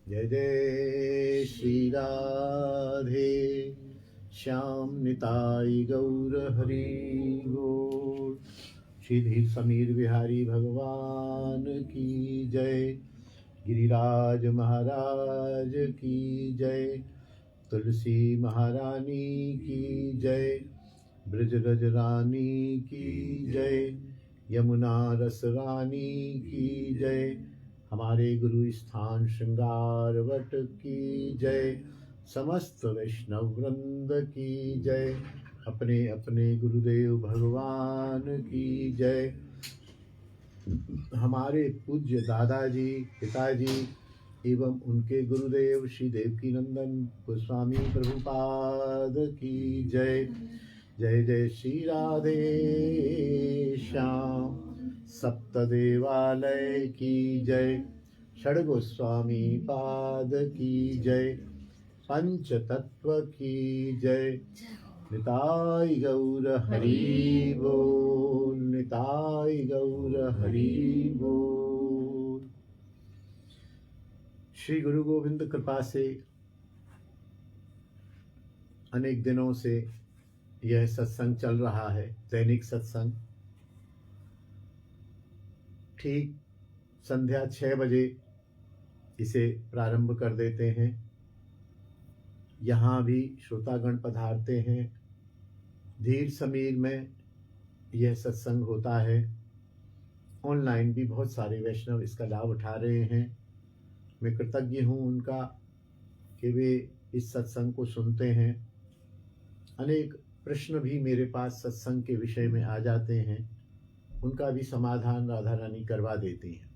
जय जय श्री राधे श्याम निताई गौर हरि बोल। श्री धीर समीर बिहारी भगवान की जय। गिरिराज महाराज की जय। तुलसी महारानी की जय। ब्रज रज रानी की जय। यमुना रस रानी की जय। हमारे गुरु स्थान श्रृंगार वट की जय। समस्त वैष्णव वृंद की जय। अपने अपने गुरुदेव भगवान की जय। हमारे पूज्य दादाजी पिताजी एवं उनके गुरुदेव श्री देवकीनंदन गोस्वामी प्रभुपाद की जय। जय जय श्री राधे श्याम सप्त देवालय की जय। षड गोस्वामी पाद की जय। पंच तत्व की जय। निताई गौर हरि बोल। निताई गौर हरि बोल। श्री गुरु गोविंद कृपा से अनेक दिनों से यह सत्संग चल रहा है, दैनिक सत्संग। ठीक संध्या 6 बजे इसे प्रारंभ कर देते हैं। यहाँ भी श्रोतागण पधारते हैं। धीर समीर में यह सत्संग होता है। ऑनलाइन भी बहुत सारे वैष्णव इसका लाभ उठा रहे हैं। मैं कृतज्ञ हूँ उनका कि वे इस सत्संग को सुनते हैं। अनेक प्रश्न भी मेरे पास सत्संग के विषय में आ जाते हैं, उनका भी समाधान राधा रानी करवा देती हैं।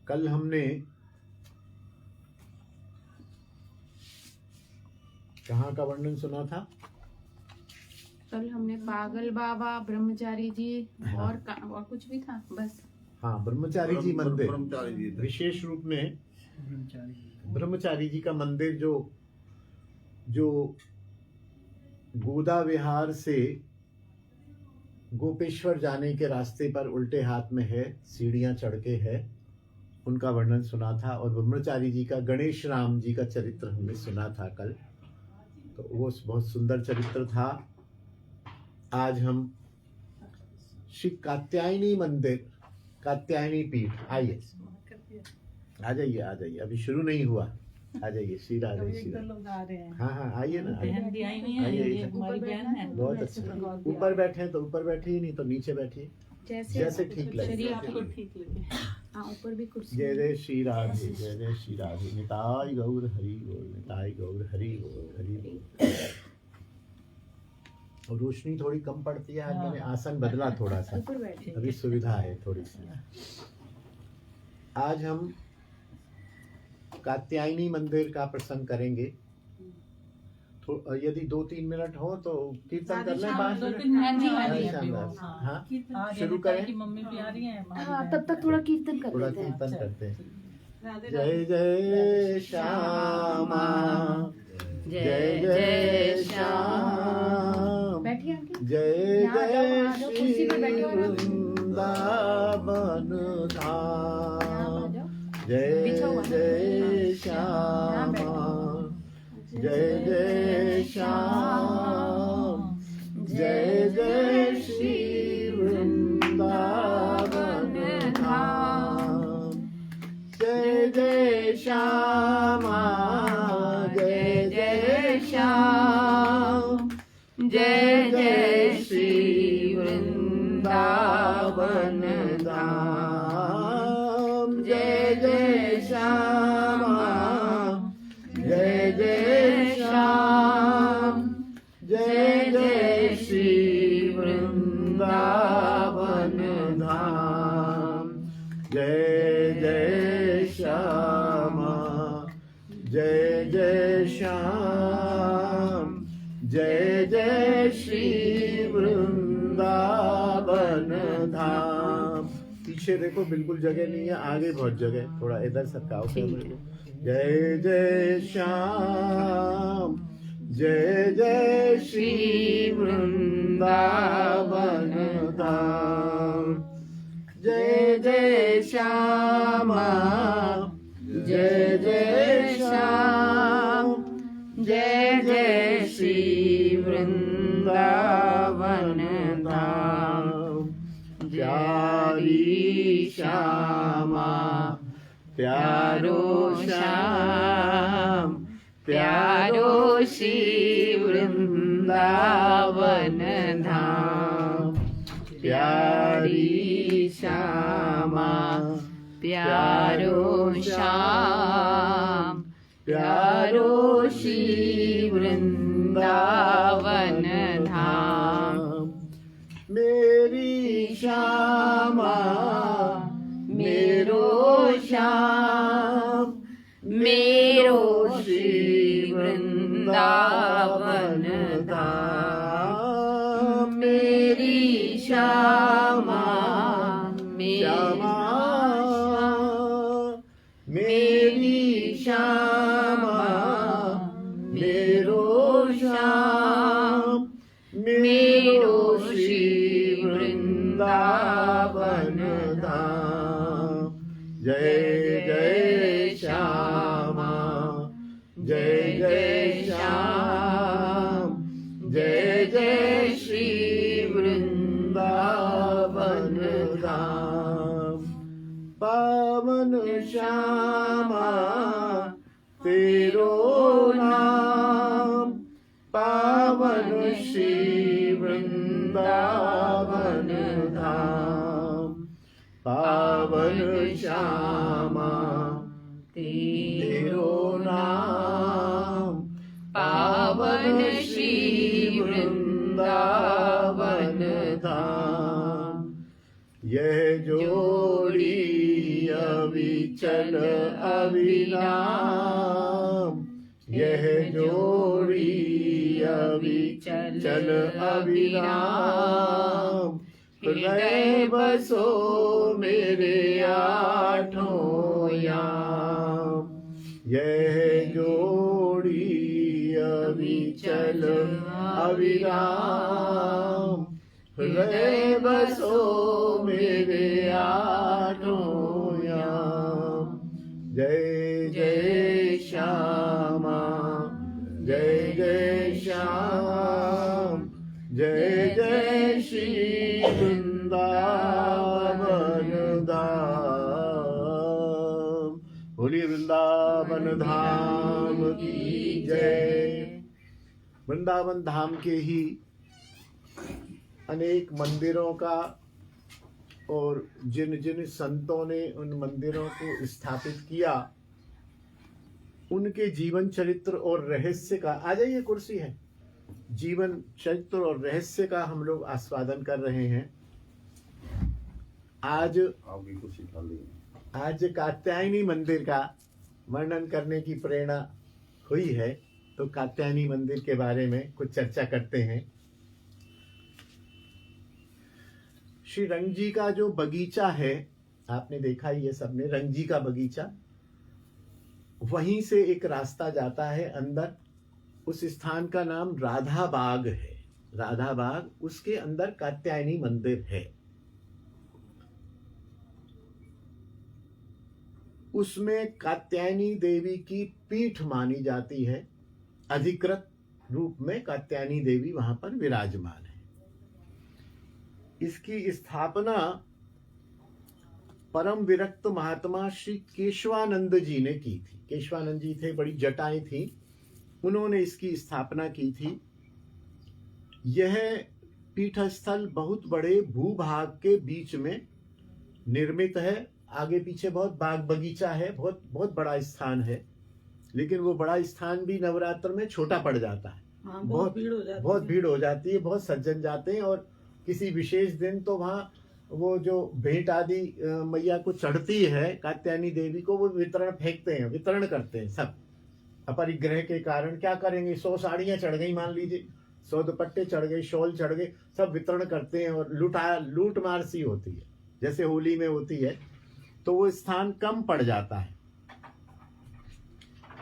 कल हमने कहाँ का वर्णन सुना था? कल हमने पागल बाबा, ब्रह्मचारी जी और कुछ भी था बस। हाँ, ब्रह्मचारी जी मंदिर, विशेष रूप में ब्रह्मचारी जी का मंदिर जो गोदा विहार से गोपेश्वर जाने के रास्ते पर उल्टे हाथ में है, सीढ़ियां चढ़ के है, उनका वर्णन सुना था। और ब्रह्मचारी जी का गणेश राम जी का चरित्र हमने सुना था कल, तो वो बहुत सुंदर चरित्र था। आज हम श्री कात्यायनी मंदिर, कात्यायनी पीठ, आइए आ जाइए, अभी शुरू नहीं हुआ, आ जाइए। श्री राधे श्री राधे। हाँ आइए ना, आइए। बहुत अच्छा, ऊपर बैठे तो ऊपर बैठिए, नहीं तो नीचे बैठिए, जैसे ठीक लगे। ऊपर भी कुर्सी। जय जय श्री राधे, जय जय श्री राधे। निताई गौर हरि बोल। निताई गौर हरि बोल, हरि बोल। और रोशनी थोड़ी कम पड़ती है आज, मैंने आसन बदला थोड़ा सा, अभी सुविधा है थोड़ी सी। आज हम कात्यायनी मंदिर का प्रसंग करेंगे। तो यदि 2-3 मिनट हो तो कीर्तन कर लें। 5 मिनट। हाँ, शुरू करें। मम्मी भी आ रही है, तब तक थोड़ा कीर्तन करते हैं। जय जय श्यामा, जय जय श्याम, जय जय श्री वृंदावन धाम। जय जय श्यामा, जय जय श्याम, जय जय श्री वृंदावन धाम। जय जय श्यामा, जय जय श्याम, जय जय श्री वृंदावन धाम। जय जय श्यामा, जय जय श्याम, जय जय श्री वृंदावन धाम। जय जय श्यामा, जय जय श्याम, जय जय श्री वृंदावन धाम। पीछे देखो, बिल्कुल जगह नहीं है, आगे बहुत जगह, थोड़ा इधर सरकाओ। जय जय श्याम, जय जय श्री वृंदावन धाम। जय जय श्यामा, जय श्यामा प्यारो श्याम प्यारो श्री वृंदावन धाम प्यारी श्यामा प्यारो श्याम प्यारो श्री वृंदावन धाम मेरी श्यामा मेरो श्याम मेरो श्री वृंदावन धाम मेरी श्यामा श्यामा मेरी श्यामा मेरो श्याम मेरो श्री वृंदावन धाम जय जय श्यामा जय जय श्याम जय जय श्री वृंदावन धाम पावन श्यामा तेरो नाम पावन श्री वृंदावन धाम पावन श्यामा तेरो नाम पावन श्री वृंदावन धाम यह जोड़ी अविचल अविराम यह जोड़ी अविचल अविराम हृदय बसो मेरे आठों याम यह जोड़ी अविचल अविराम हृदय बसो मेरे आठों याम जय जय श्यामा जय जय श्याम जय जय श्री वृंदावन धाम बोलिए वृंदावन धाम की जय। वृंदावन धाम के ही अनेक मंदिरों का और जिन जिन संतों ने उन मंदिरों को स्थापित किया उनके जीवन चरित्र और रहस्य का, आ जाइए कुर्सी है, जीवन चरित्र और रहस्य का हम लोग आस्वादन कर रहे हैं। आज कात्यायनी मंदिर का वर्णन करने की प्रेरणा हुई है, तो कात्यायनी मंदिर के बारे में कुछ चर्चा करते हैं। श्री रंग जी का जो बगीचा है, आपने देखा ही है सबने, रंग जी का बगीचा, वहीं से एक रास्ता जाता है अंदर। उस स्थान का नाम राधा बाग है, राधा बाग, उसके अंदर कात्यायनी मंदिर है। उसमें कात्यायनी देवी की पीठ मानी जाती है, अधिकृत रूप में कात्यायनी देवी वहां पर विराजमान है। इसकी स्थापना परम विरक्त महात्मा श्री केशवानंद जी ने की थी। केशवानंद जी थे, बड़ी जटाएं थी, उन्होंने इसकी स्थापना की थी। यह पीठस्थल बहुत बड़े भूभाग के बीच में निर्मित है। आगे पीछे बहुत बाग बगीचा है, बहुत बहुत बड़ा स्थान है, लेकिन वो बड़ा स्थान भी नवरात्र में छोटा पड़ जाता है। बहुत भीड़ हो जाती है, बहुत सज्जन जाते हैं, और किसी विशेष दिन तो वहाँ वो जो भेंट आदि मैया को चढ़ती है कात्यायनी देवी को, वो वितरण फेंकते हैं, वितरण करते हैं सब। अपरिग्रह के कारण क्या करेंगे, 100 साड़ियाँ चढ़ गई मान लीजिए, 100 दुपट्टे चढ़ गए, शॉल चढ़ गए, सब वितरण करते हैं, और लूट मार सी होती है जैसे होली में होती है। तो वो स्थान कम पड़ जाता है।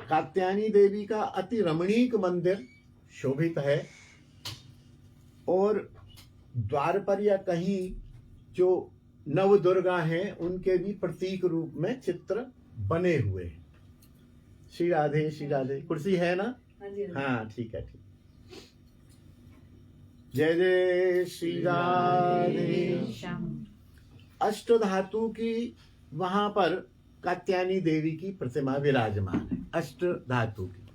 कात्यायनी देवी का अति रमणीक मंदिर शोभित है, और द्वार पर या कहीं जो नव दुर्गा हैं उनके भी प्रतीक रूप में चित्र बने हुए हैं। श्री राधे श्री राधे। कुर्सी है ना? हाँ ठीक है, ठीक। जय जय श्री राधे। अष्ट धातु की वहां पर कात्यायनी देवी की प्रतिमा विराजमान है, अष्ट धातु की,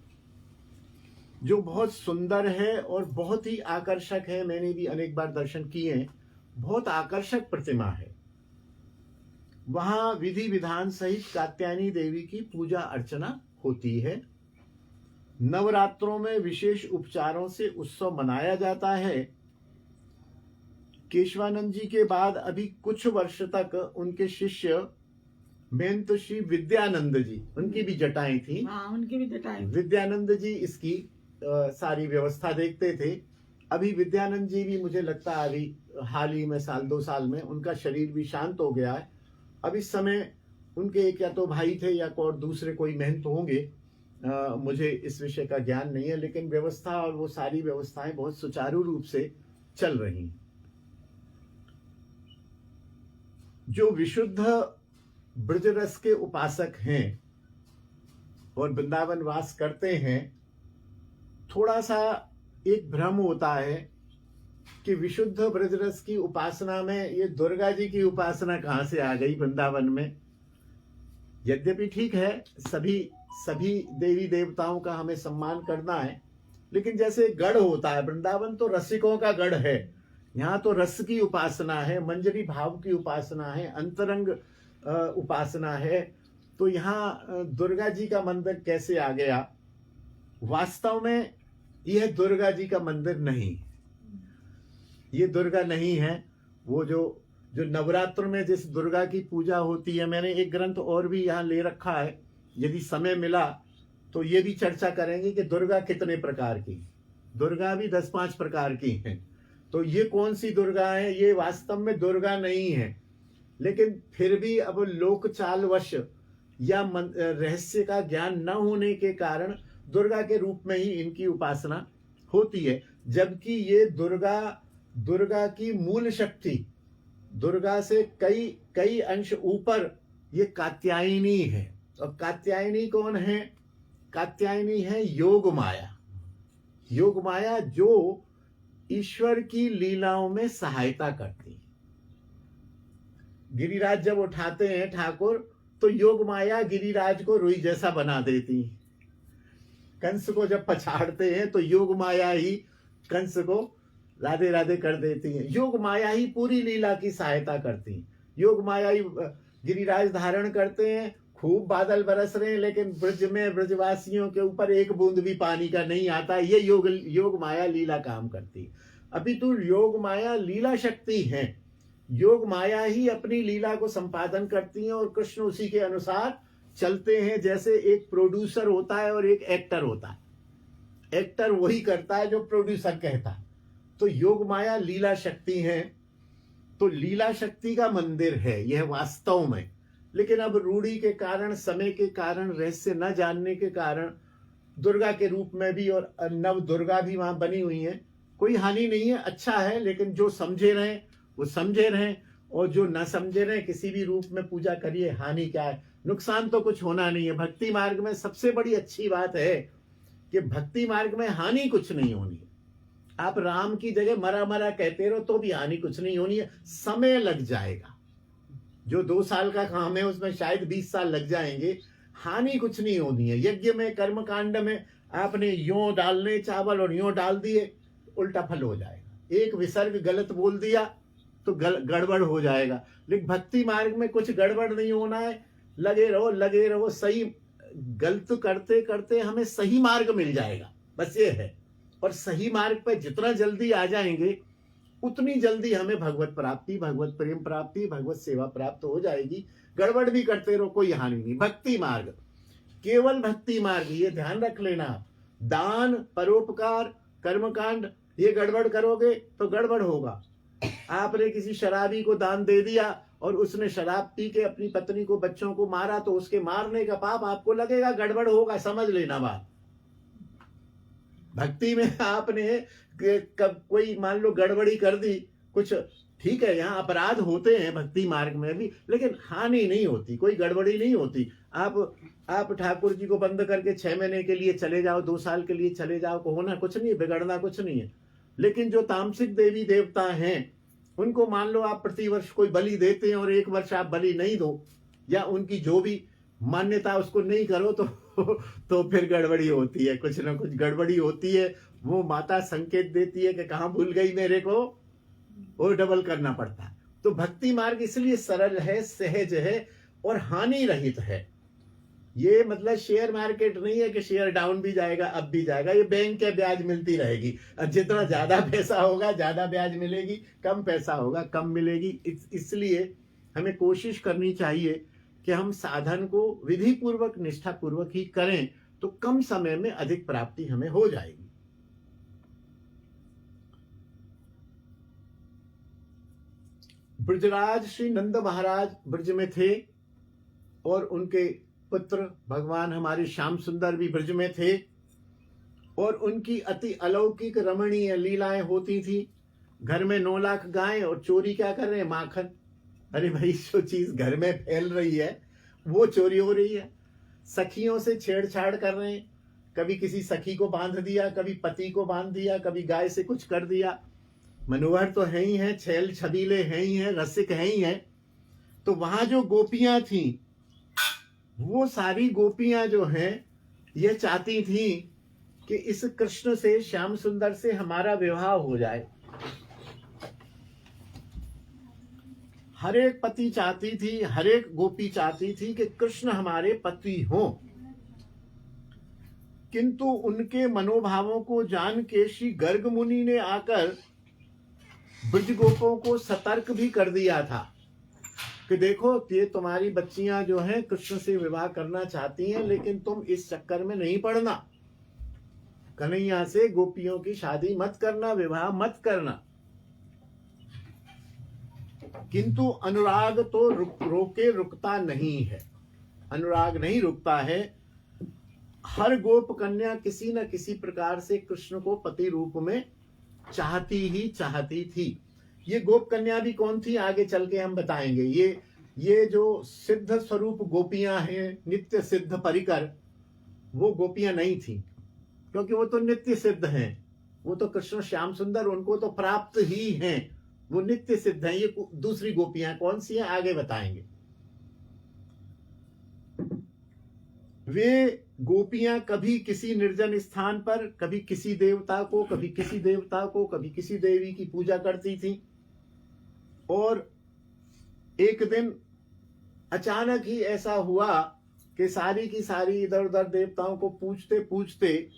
जो बहुत सुंदर है और बहुत ही आकर्षक है। मैंने भी अनेक बार दर्शन किए हैं, बहुत आकर्षक प्रतिमा है। वहां विधि विधान सहित कात्यायनी देवी की पूजा अर्चना होती है। नवरात्रों में विशेष उपचारों से उत्सव मनाया जाता है। केशवानंद जी के बाद अभी कुछ वर्ष तक उनके शिष्य महंत श्री विद्यानंद जी, उनकी भी जटाएं थी। हाँ, उनकी भी जटाएं। विद्यानंद जी इसकी सारी व्यवस्था देखते थे। अभी विद्यानंद जी भी मुझे लगता है अभी हाल ही में 1-2 साल में उनका शरीर भी शांत हो गया है। अब इस समय उनके एक या तो भाई थे या और दूसरे कोई महंत होंगे, मुझे इस विषय का ज्ञान नहीं है, लेकिन व्यवस्था और वो सारी व्यवस्थाएं बहुत सुचारू रूप से चल रही हैं। जो विशुद्ध ब्रजरस के उपासक हैं और वृंदावन वास करते हैं, थोड़ा सा एक भ्रम होता है कि विशुद्ध ब्रजरस की उपासना में ये दुर्गा जी की उपासना कहां से आ गई वृंदावन में। यद्यपि ठीक है, सभी देवी देवताओं का हमें सम्मान करना है, लेकिन जैसे गढ़ होता है, वृंदावन तो रसिकों का गढ़ है। यहाँ तो रस की उपासना है, मंजरी भाव की उपासना है, अंतरंग उपासना है। तो यहाँ दुर्गा जी का मंदिर कैसे आ गया? वास्तव में यह दुर्गा जी का मंदिर नहीं, ये दुर्गा नहीं है। वो जो नवरात्र में जिस दुर्गा की पूजा होती है, मैंने एक ग्रंथ और भी यहाँ ले रखा है, यदि समय मिला तो ये भी चर्चा करेंगे कि दुर्गा कितने प्रकार की। दुर्गा भी 10-5 प्रकार की हैं। तो ये कौन सी दुर्गा है? ये वास्तव में दुर्गा नहीं है, लेकिन फिर भी अब लोक चालवश या रहस्य का ज्ञान न होने के कारण दुर्गा के रूप में ही इनकी उपासना होती है। जबकि ये दुर्गा की मूल शक्ति, दुर्गा से कई अंश ऊपर ये कात्यायनी है। और कात्यायनी कौन है? कात्यायनी है योग माया। योग माया जो ईश्वर की लीलाओं में सहायता करती है। गिरिराज जब उठाते हैं ठाकुर, तो योग माया गिरिराज को रुई जैसा बना देती है। कंस को जब पछाड़ते हैं तो योग माया ही कंस को राधे राधे कर देती है। योग माया ही पूरी लीला की सहायता करती है। योग माया ही गिरिराज धारण करते हैं। खूब बादल बरस रहे हैं, लेकिन ब्रज में ब्रजवासियों के ऊपर एक बूंद भी पानी का नहीं आता। ये योग माया लीला काम करती है। अभी तो योग माया लीला शक्ति है। योग माया ही अपनी लीला को संपादन करती है और कृष्ण उसी के अनुसार चलते हैं। जैसे एक प्रोड्यूसर होता है और एक एक्टर होता है। एक्टर वही करता है जो प्रोड्यूसर कहता है। तो योग माया लीला शक्ति है। तो लीला शक्ति का मंदिर है यह वास्तव में। लेकिन अब रूढ़ी के कारण, समय के कारण, रहस्य न जानने के कारण दुर्गा के रूप में भी और नव दुर्गा भी वहां बनी हुई है। कोई हानि नहीं है, अच्छा है। लेकिन जो समझे रहे वो समझे रहे, और जो न समझे रहे किसी भी रूप में पूजा करिए, हानि क्या है? नुकसान तो कुछ होना नहीं है। भक्ति मार्ग में सबसे बड़ी अच्छी बात है कि भक्ति मार्ग में हानि कुछ नहीं होनी है। आप राम की जगह मरा कहते रहो तो भी हानि कुछ नहीं होनी है। समय लग जाएगा, जो 2 साल का काम है उसमें शायद 20 साल लग जाएंगे। हानि कुछ नहीं होनी है। यज्ञ में, कर्म कांड में आपने यूं डालने चावल और यूं डाल दिए, उल्टा फल हो जाएगा। एक विसर्ग गलत बोल दिया तो गड़बड़ हो जाएगा। लेकिन भक्ति मार्ग में कुछ गड़बड़ नहीं होना है। लगे रहो। सही गलत करते करते हमें सही मार्ग मिल जाएगा, बस ये है। और सही मार्ग पे जितना जल्दी आ जाएंगे उतनी जल्दी हमें भगवत प्राप्ति, भगवत प्रेम प्राप्ति, भगवत सेवा प्राप्त हो जाएगी। गड़बड़ भी करते रहो, कोई हानि नहीं। भक्ति मार्ग, केवल भक्ति मार्ग, ये ध्यान रख लेना। दान, परोपकार, कर्मकांड, ये गड़बड़ करोगे तो गड़बड़ होगा। आपने किसी शराबी को दान दे दिया और उसने शराब पी के अपनी पत्नी को, बच्चों को मारा, तो उसके मारने का पाप आपको लगेगा, गड़बड़ होगा। समझ लेना बात। भक्ति में आपने कब कोई मान लो गड़बड़ी कर दी, कुछ ठीक है, यहाँ अपराध होते हैं भक्ति मार्ग में भी, लेकिन हानि नहीं होती, कोई गड़बड़ी नहीं होती। आप ठाकुर जी को बंद करके 6 महीने के लिए चले जाओ, 2 साल के लिए चले जाओ, को होना कुछ नहीं, बिगड़ना कुछ नहीं है। लेकिन जो तामसिक देवी देवता हैं उनको मान लो आप प्रतिवर्ष कोई बलि देते हैं और एक वर्ष आप बलि नहीं दो या उनकी जो भी मान्यता उसको नहीं करो तो फिर गड़बड़ी होती है, कुछ ना कुछ गड़बड़ी होती है। वो माता संकेत देती है कि कहाँ भूल गई मेरे को, वो डबल करना पड़ता है। तो भक्ति मार्ग इसलिए सरल है, सहज है और हानि रहित है। ये मतलब शेयर मार्केट नहीं है कि शेयर डाउन भी जाएगा अप भी जाएगा, ये बैंक के ब्याज मिलती रहेगी। जितना ज्यादा पैसा होगा ज्यादा ब्याज मिलेगी, कम पैसा होगा कम मिलेगी। इसलिए हमें कोशिश करनी चाहिए कि हम साधन को विधि पूर्वक निष्ठा पूर्वक ही करें, तो कम समय में अधिक प्राप्ति हमें हो जाएगी। ब्रजराज श्री नंद महाराज ब्रज में थे और उनके पुत्र भगवान हमारे श्याम सुंदर भी ब्रज में थे और उनकी अति अलौकिक रमणीय लीलाएं होती थी। घर में 9 लाख गायें और चोरी क्या कर रहे हैं, माखन। अरे भाई, जो चीज घर में फैल रही है वो चोरी हो रही है। सखियों से छेड़छाड़ कर रहे हैं, कभी किसी सखी को बांध दिया, कभी पति को बांध दिया, कभी गाय से कुछ कर दिया। मनोहर तो है ही है, छैल छबीले हैं ही हैं, रसिक हैं ही हैं। तो वहां जो गोपियां थी, वो सारी गोपियां जो हैं ये चाहती थी कि इस कृष्ण से, श्याम सुंदर से हमारा विवाह हो जाए। हर एक पति चाहती थी, हर एक गोपी चाहती थी कि कृष्ण हमारे पति हों। किंतु उनके मनोभावों को जान के श्री गर्ग मुनि ने आकर ब्रज गोपों को सतर्क भी कर दिया था कि देखो, ये तुम्हारी बच्चियां जो हैं कृष्ण से विवाह करना चाहती हैं, लेकिन तुम इस चक्कर में नहीं पड़ना। कन्हैया से गोपियों की शादी मत करना, विवाह मत करना। किंतु अनुराग तो रोके रुकता नहीं है, अनुराग नहीं रुकता है। हर गोप कन्या किसी न किसी प्रकार से कृष्ण को पति रूप में चाहती ही चाहती थी। ये गोप कन्या भी कौन थी आगे चल के हम बताएंगे। ये जो सिद्ध स्वरूप गोपियां हैं, नित्य सिद्ध परिकर, वो गोपियां नहीं थी, क्योंकि वो तो नित्य सिद्ध हैं। वो तो कृष्ण श्याम सुंदर उनको तो प्राप्त ही हैं, वो नित्य सिद्ध हैं। ये दूसरी गोपियां कौन सी हैं आगे बताएंगे। वे गोपियां कभी किसी निर्जन स्थान पर, कभी किसी देवता को, कभी किसी देवता को, कभी किसी देवी की पूजा करती थी। और एक दिन अचानक ही ऐसा हुआ कि सारी की सारी इधर उधर देवताओं को पूछते पूछते,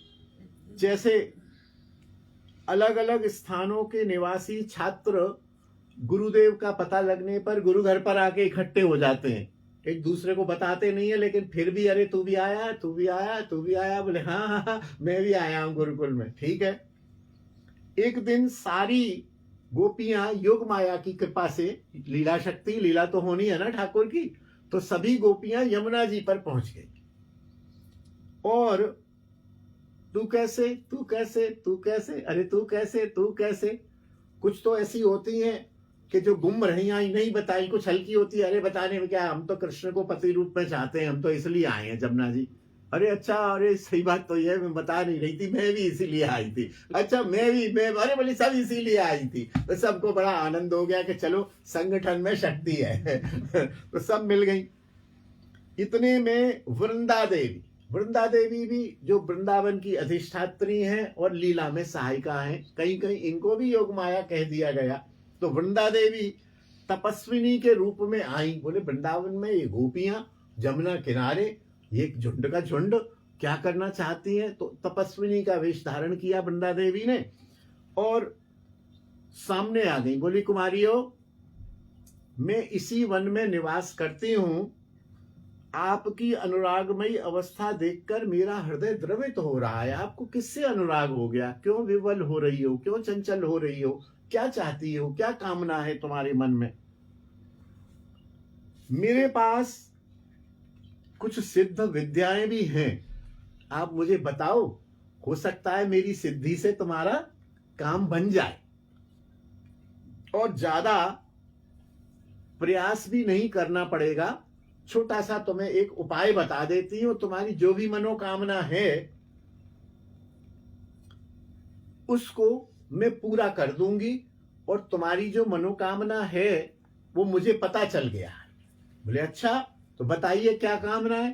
जैसे अलग अलग स्थानों के निवासी छात्र गुरुदेव का पता लगने पर गुरु घर पर आके इकट्ठे हो जाते हैं। एक दूसरे को बताते नहीं है, लेकिन फिर भी, अरे तू भी आया, तू भी आया, तू भी आया, बोले हाँ हाँ हाँ मैं भी आया हूं गुरुकुल में, ठीक है। एक दिन सारी गोपियां योग माया की कृपा से, लीला शक्ति, लीला तो होनी है ना ठाकुर की, तो सभी गोपियां यमुना जी पर पहुंच गई। और तू कैसे, तू कैसे, तू कैसे, अरे तू कैसे, तू कैसे, कुछ तो ऐसी होती हैं कि जो गुम रही आई, नहीं बताई, कुछ हल्की होती है, अरे बताने में क्या, हम तो कृष्ण को पति रूप में चाहते हैं, हम तो इसलिए आए हैं जमुना जी। अरे अच्छा, अरे सही बात तो ये मैं बता नहीं रही थी, मैं भी इसीलिए आई थी। अच्छा मैं अरे बोली सब इसीलिए आई थी। तो सबको बड़ा आनंद हो गया कि चलो संगठन में शक्ति है। तो सब मिल गई। इतने में वृंदा देवी भी जो वृंदावन की अधिष्ठात्री हैं और लीला में सहायिका हैं, कहीं कहीं इनको भी योग माया कह दिया गया। तो वृंदा देवी तपस्विनी के रूप में आई। बोले वृंदावन में ये गोपियां जमुना किनारे, ये झुंड का झुंड क्या करना चाहती हैं। तो तपस्विनी का वेश धारण किया वृंदा देवी ने और सामने आ गई। बोली कुमारियों, मैं इसी वन में निवास करती हूं, आपकी अनुरागमयी अवस्था देखकर मेरा हृदय द्रवित हो रहा है। आपको किससे अनुराग हो गया, क्यों विवल हो रही हो, क्यों चंचल हो रही हो, क्या चाहती हो, क्या कामना है तुम्हारे मन में। मेरे पास कुछ सिद्ध विद्याएं भी हैं, आप मुझे बताओ, हो सकता है मेरी सिद्धि से तुम्हारा काम बन जाए और ज्यादा प्रयास भी नहीं करना पड़ेगा। छोटा सा तुम्हें एक उपाय बता देती हूं, तुम्हारी जो भी मनोकामना है उसको मैं पूरा कर दूंगी और तुम्हारी जो मनोकामना है वो मुझे पता चल गया है। बोले अच्छा, तो बताइए क्या कामना है।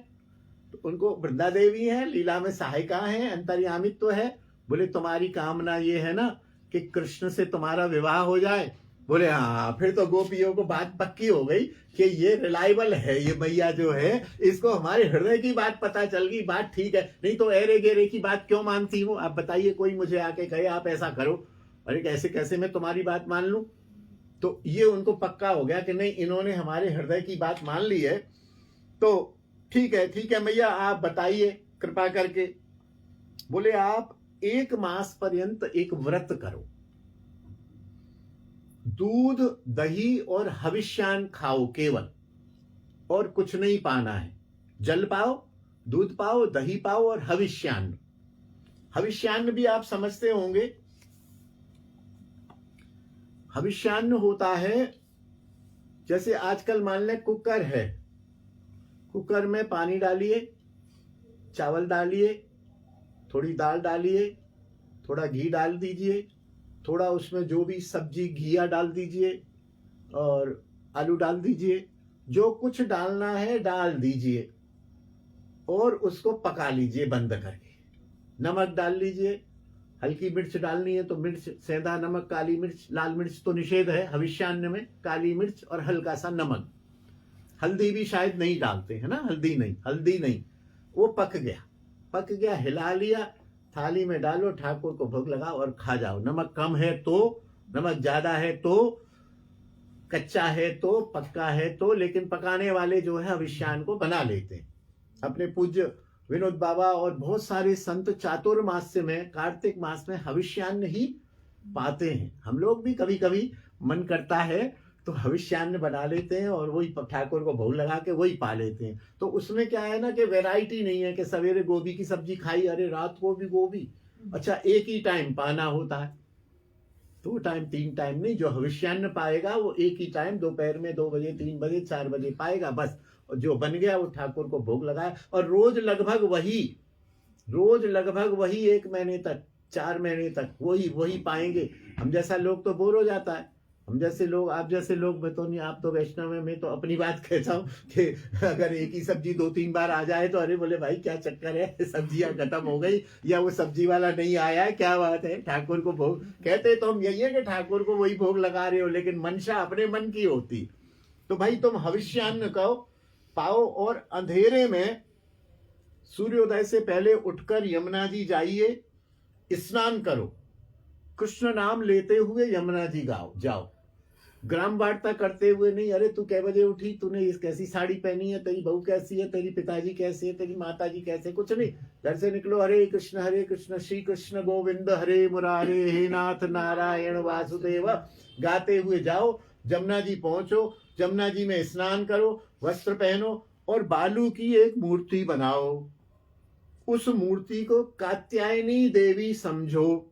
तो उनको वृंदा देवी है, लीला में सहायिका है, अंतर्यामित्व है। बोले तुम्हारी कामना ये है ना कि कृष्ण से तुम्हारा विवाह हो जाए। बोले हाँ, फिर तो गोपियों को बात पक्की हो गई कि ये रिलायबल है, ये मैया जो है इसको हमारे हृदय की बात पता चल गई, बात ठीक है। नहीं तो एरे गेरे की बात क्यों मानती हूँ। आप बताइए, कोई मुझे आके कहे आप ऐसा करो, अरे कैसे कैसे मैं तुम्हारी बात मान लूं। तो ये उनको पक्का हो गया कि नहीं, इन्होंने हमारे हृदय की बात मान ली है, तो ठीक है मैया, आप बताइए कृपा करके। बोले आप 1 मास पर्यंत एक व्रत करो, दूध दही और हविष्यान खाओ केवल, और कुछ नहीं पाना है। जल पाओ, दूध पाओ, दही पाओ और हविष्यान्न। हविष्यान्न भी आप समझते होंगे। हविष्यान्न होता है जैसे आजकल मान लें कुकर है, कुकर में पानी डालिए, चावल डालिए, थोड़ी दाल डालिए, थोड़ा घी डाल दीजिए, थोड़ा उसमें जो भी सब्जी घिया डाल दीजिए और आलू डाल दीजिए, जो कुछ डालना है डाल दीजिए और उसको पका लीजिए बंद करके। नमक डाल लीजिए, हल्की मिर्च डालनी है तो मिर्च, सेंधा नमक, काली मिर्च, लाल मिर्च तो निषेध है हविष्यान्न में, काली मिर्च और हल्का सा नमक। हल्दी भी शायद नहीं डालते हैं ना, हल्दी नहीं। वो पक गया, हिला लिया, थाली में डालो, ठाकुर को भोग लगाओ और खा जाओ। नमक कम है तो, नमक ज्यादा है तो, कच्चा है तो, पक्का है तो, लेकिन पकाने वाले जो है हविष्यान्न को बना लेते हैं। अपने पूज्य विनोद बाबा और बहुत सारे संत चातुर्मास्य में, कार्तिक मास में हविष्यान्न ही पाते हैं। हम लोग भी कभी कभी मन करता है तो हविष्यान्न बना लेते हैं और वही ठाकुर को भोग लगा के वही पा लेते हैं। तो उसमें क्या है ना कि वैरायटी नहीं है कि सवेरे गोभी की सब्जी खाई, अरे रात को भी गोभी। अच्छा, एक ही टाइम पाना होता है, 2 टाइम 3 टाइम नहीं। जो हविष्यान्न पाएगा वो एक ही टाइम, दोपहर में 2 बजे, 3 बजे, 4 बजे पाएगा बस। और जो बन गया वो ठाकुर को भोग लगाया, और रोज लगभग वही 1 महीने तक, 4 महीने तक वही पाएंगे। हम जैसा लोग तो बोर हो जाता है, हम जैसे लोग, आप जैसे लोग, मैं तो नहीं, आप तो वैष्णव है, मैं तो अपनी बात कहता हूँ कि अगर एक ही सब्जी 2-3 बार आ जाए तो अरे बोले भाई क्या चक्कर है, सब्जियां खत्म हो गई या वो सब्जी वाला नहीं आया है, क्या बात है। ठाकुर को भोग कहते तो हम यही है कि ठाकुर को वही भोग लगा रहे हो, लेकिन मंशा अपने मन की होती। तो भाई तुम हविष्यान्न कहो, पाओ और अंधेरे में सूर्योदय से पहले उठकर यमुना जी जाइए, स्नान करो, कृष्ण नाम लेते हुए यमुना जी जाओ। ग्राम वार्ता करते हुए नहीं, अरे तू कै बजे उठी, तूने इस कैसी साड़ी पहनी है, तेरी बहू कैसी है, तेरी पिताजी कैसे है, तेरी माता जी कैसे, कुछ नहीं। घर से निकलो, हरे कृष्ण श्री कृष्ण गोविंद हरे मुरारे, हे नाथ नारायण वासुदेव गाते हुए जाओ। जमुना जी पहुंचो, जमुना जी में स्नान करो, वस्त्र पहनो और बालू की एक मूर्ति बनाओ। उस मूर्ति को कात्यायनी देवी समझो।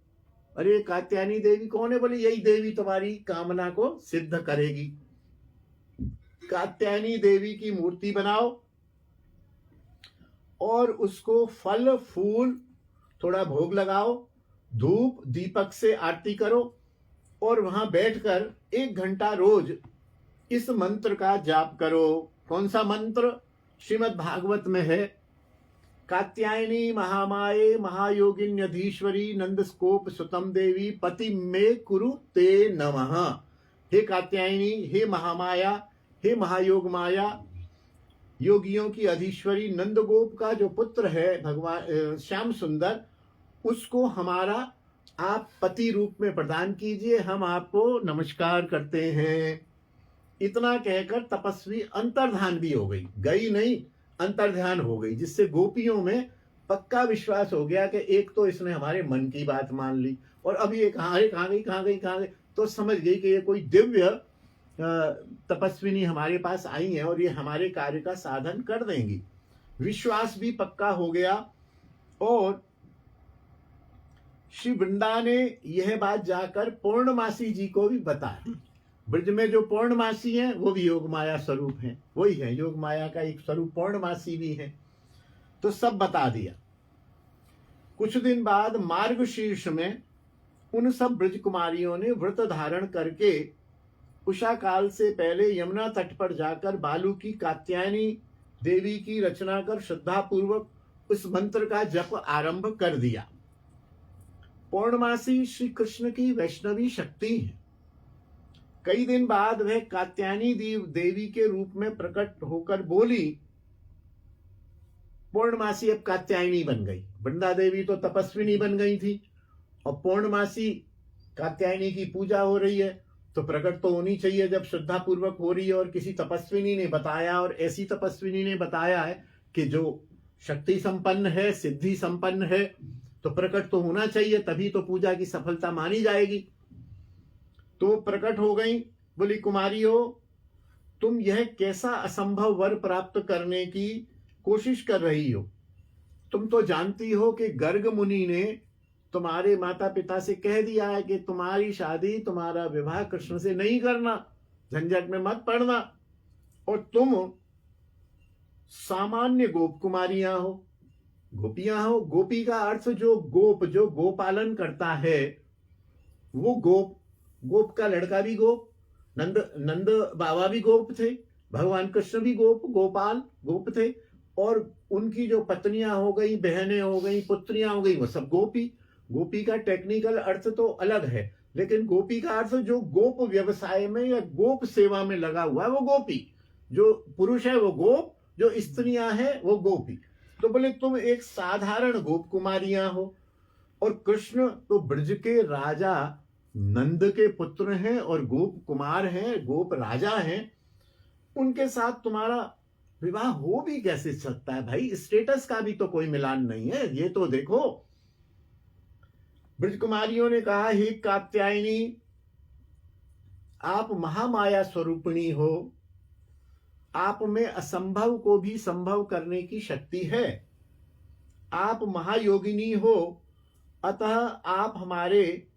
अरे कात्यायनी देवी कौन है? बोले यही देवी तुम्हारी कामना को सिद्ध करेगी। कात्यायनी देवी की मूर्ति बनाओ और उसको फल फूल थोड़ा भोग लगाओ, धूप दीपक से आरती करो और वहां बैठकर 1 घंटा रोज इस मंत्र का जाप करो। कौन सा मंत्र? श्रीमद् भागवत में है, कात्यायनी महामाये महायोगिन्यधीश्वरी नंदस्कोप सुतम देवी पति में कुरु ते नमः। हे कात्यायनी, हे महामाया, हे महायोग माया, योगियों की अधीश्वरी, नंदगोप का जो पुत्र है भगवान श्याम सुंदर, उसको हमारा आप पति रूप में प्रदान कीजिए, हम आपको नमस्कार करते हैं। इतना कहकर तपस्वी अंतर्धान भी हो गई नहीं, अंतर्ध्यान हो गई, जिससे गोपियों में पक्का विश्वास हो गया कि एक तो इसने हमारे मन की बात मान ली और अभी ये कहाँ गई, तो समझ गई कि ये कोई दिव्य तपस्विनी हमारे पास आई है और ये हमारे कार्य का साधन कर देंगी। विश्वास भी पक्का हो गया और श्री वृंदा ने यह बात जाकर पूर्णमासी जी को भी बताई। ब्रज में जो पूर्णमासी हैं वो भी योग माया स्वरूप हैं, वही है योग माया का एक स्वरूप, पूर्णमासी भी है। तो सब बता दिया। कुछ दिन बाद मार्गशीर्ष में उन सब ब्रज कुमारियों ने व्रत धारण करके उषा काल से पहले यमुना तट पर जाकर बालू की कात्यायनी देवी की रचना कर श्रद्धा पूर्वक उस मंत्र का जप आरंभ कर दिया। पौर्णमासी श्री कृष्ण की वैष्णवी शक्ति है। कई दिन बाद वह कात्यायनी देवी के रूप में प्रकट होकर बोली। पौर्णमासी अब कात्यायनी बन गई। वृंदा देवी तो तपस्विनी बन गई थी और पौर्णमासी कात्यायनी की पूजा हो रही है, तो प्रकट तो होनी चाहिए जब श्रद्धा पूर्वक हो रही है और किसी तपस्विनी ने बताया, और ऐसी तपस्विनी ने बताया है कि जो शक्ति संपन्न है, सिद्धि संपन्न है, तो प्रकट तो होना चाहिए, तभी तो पूजा की सफलता मानी जाएगी। तो प्रकट हो गई। बोली, कुमारियों, तुम यह कैसा असंभव वर प्राप्त करने की कोशिश कर रही हो? तुम तो जानती हो कि गर्ग मुनि ने तुम्हारे माता पिता से कह दिया है कि तुम्हारी शादी, तुम्हारा विवाह कृष्ण से नहीं करना, झंझट में मत पड़ना, और तुम सामान्य गोप कुमारियां हो, गोपियां हो। गोपी का अर्थ जो गोप, जो गोपालन करता है वो गोप। गोप का लड़का भी गोप, नंद बाबा भी गोप थे, भगवान कृष्ण भी गोपाल गोप थे, और उनकी जो पत्नियां हो गई, बहनें हो गई, पुत्रियां हो गई, वो सब गोपी। गोपी का टेक्निकल अर्थ तो अलग है, लेकिन गोपी का अर्थ जो गोप व्यवसाय में या गोप सेवा में लगा हुआ है वो गोपी। जो पुरुष है वो गोप, जो स्त्रियां हैं वो गोपी। तो बोले, तुम एक साधारण गोप कुमारियां हो, और कृष्ण तो ब्रज के राजा नंद के पुत्र हैं और गोप कुमार हैं, गोप राजा हैं। उनके साथ तुम्हारा विवाह हो भी कैसे सकता है भाई? स्टेटस का भी तो कोई मिलान नहीं है, ये तो देखो। ब्रज कुमारियों ने कहा, हे कात्यायनी, आप महामाया स्वरूपिणी हो, आप में असंभव को भी संभव करने की शक्ति है, आप महायोगिनी हो, अतः आप हमारे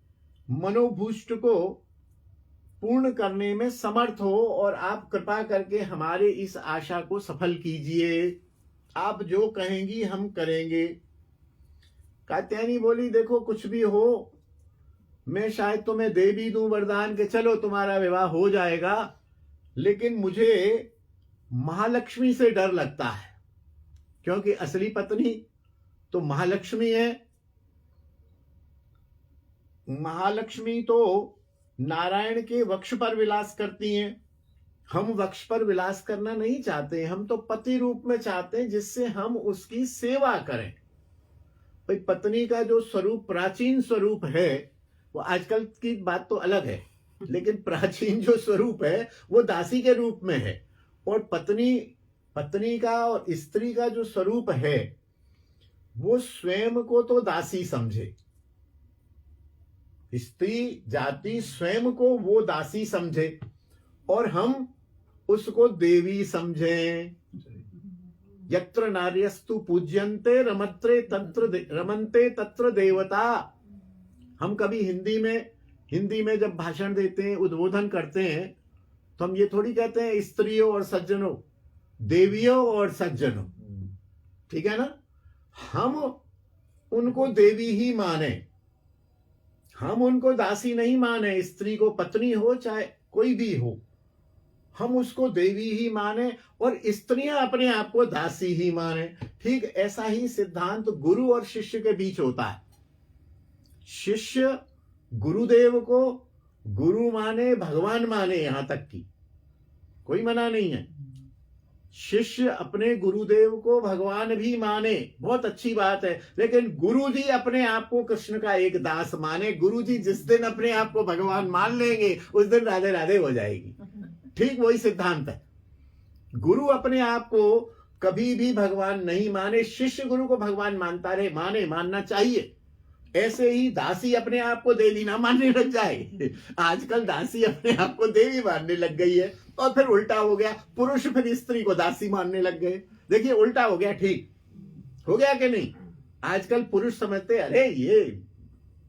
मनोभूष्ट को पूर्ण करने में समर्थ हो, और आप कृपा करके हमारे इस आशा को सफल कीजिए। आप जो कहेंगी हम करेंगे। कात्यायनी बोली, देखो कुछ भी हो, मैं शायद तुम्हें दे भी दूं वरदान के चलो तुम्हारा विवाह हो जाएगा, लेकिन मुझे महालक्ष्मी से डर लगता है, क्योंकि असली पत्नी तो महालक्ष्मी है। महालक्ष्मी तो नारायण के वक्ष पर विलास करती हैं। हम वक्ष पर विलास करना नहीं चाहते, हम तो पति रूप में चाहते हैं जिससे हम उसकी सेवा करें। भाई, पत्नी का जो स्वरूप, प्राचीन स्वरूप है, वो आजकल की बात तो अलग है, लेकिन प्राचीन जो स्वरूप है वो दासी के रूप में है। और पत्नी का और स्त्री का जो स्वरूप है वो स्वयं को तो दासी समझे, स्त्री जाति स्वयं को वो दासी समझे, और हम उसको देवी समझें। यत्र नार्यस्तु पूज्यन्ते रमन्ते तत्र देवता। हम कभी हिंदी में जब भाषण देते हैं, उद्बोधन करते हैं, तो हम ये थोड़ी कहते हैं स्त्रियों और सज्जनों, देवियों और सज्जनों, ठीक है ना? हम उनको देवी ही माने, हम उनको दासी नहीं माने। स्त्री को पत्नी हो चाहे कोई भी हो, हम उसको देवी ही माने, और स्त्रियां अपने आप को दासी ही माने। ठीक ऐसा ही सिद्धांत गुरु और शिष्य के बीच होता है। शिष्य गुरुदेव को गुरु माने, भगवान माने, यहां तक की कोई मना नहीं है। शिष्य अपने गुरुदेव को भगवान भी माने, बहुत अच्छी बात है, लेकिन गुरु जी अपने आप को कृष्ण का एक दास माने। गुरु जी जिस दिन अपने आप को भगवान मान लेंगे उस दिन राधे राधे हो जाएगी। ठीक वही सिद्धांत है। गुरु अपने आप को कभी भी भगवान नहीं माने, शिष्य गुरु को भगवान मानता रहे, मानना चाहिए। ऐसे ही दासी अपने आप को देवी ना मानने लग जाए। आजकल दासी अपने आप को देवी मानने लग गई है, और फिर उल्टा हो गया, पुरुष फिर स्त्री को दासी मानने लग गए। देखिए उल्टा हो गया, ठीक हो गया कि नहीं? आजकल पुरुष समझते अरे ये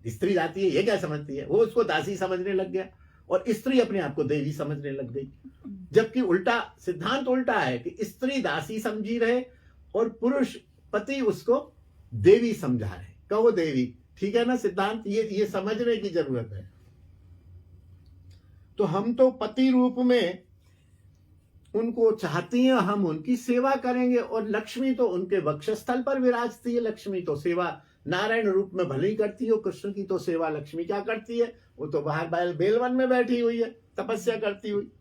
स्त्री जाती है, ये क्या समझती है, वो उसको दासी समझने लग गया, और स्त्री अपने आप को देवी समझने लग गई। जबकि उल्टा सिद्धांत उल्टा है कि स्त्री दासी समझी रहे और पुरुष पति उसको देवी समझा रहे। कहो देवी, ठीक है ना सिद्धांत, ये समझने की जरूरत है। तो हम तो पति रूप में उनको चाहती हैं, हम उनकी सेवा करेंगे, और लक्ष्मी तो उनके वक्षस्थल पर विराजती है। लक्ष्मी तो सेवा नारायण रूप में भले ही करती हो, कृष्ण की तो सेवा लक्ष्मी क्या करती है, वो तो बाहर बेलवन में बैठी हुई है तपस्या करती हुई।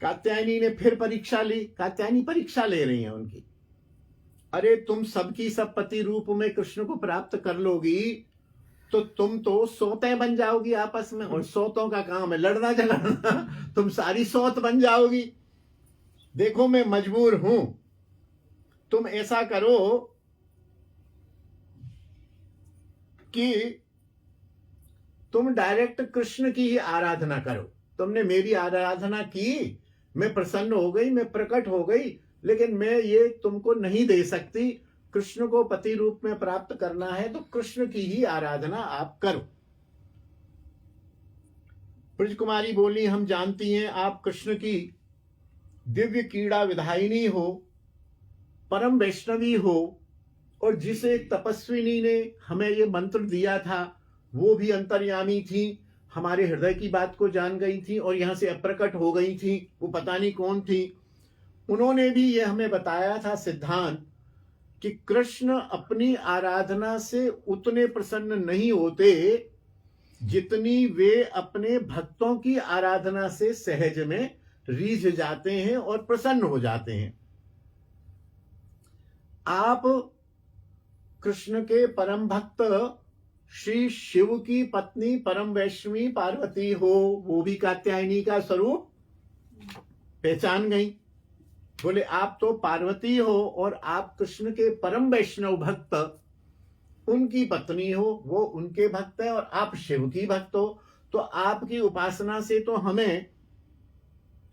कात्यायनी ने फिर परीक्षा ली, कात्यायनी परीक्षा ले रही है उनकी। अरे तुम सबकी सब पति रूप में कृष्ण को प्राप्त कर लोगी तो तुम तो सौतें बन जाओगी आपस में, और सौतों का काम है लड़ना झगड़ना, तुम सारी सौत बन जाओगी। देखो मैं मजबूर हूं, तुम ऐसा करो कि तुम डायरेक्ट कृष्ण की ही आराधना करो। तुमने मेरी आराधना की, मैं प्रसन्न हो गई, मैं प्रकट हो गई, लेकिन मैं ये तुमको नहीं दे सकती। कृष्ण को पति रूप में प्राप्त करना है तो कृष्ण की ही आराधना आप करो। ब्रज कुमारी बोली, हम जानती हैं आप कृष्ण की दिव्य कीड़ा विधायिनी हो, परम वैष्णवी हो, और जिस एक तपस्विनी ने हमें ये मंत्र दिया था वो भी अंतर्यामी थी, हमारे हृदय की बात को जान गई थी और यहां से अप्रकट हो गई थी। वो पता नहीं कौन थी, उन्होंने भी ये हमें बताया था सिद्धांत कि कृष्ण अपनी आराधना से उतने प्रसन्न नहीं होते जितनी वे अपने भक्तों की आराधना से सहज में रीझ जाते हैं और प्रसन्न हो जाते हैं। आप कृष्ण के परम भक्त श्री शिव की पत्नी परम वैष्णवी पार्वती हो, वो भी कात्यायनी का स्वरूप पहचान गई। बोले आप तो पार्वती हो और आप कृष्ण के परम वैष्णव भक्त, उनकी पत्नी हो, वो उनके भक्त है, और आप शिव की भक्त हो, तो आपकी उपासना से तो हमें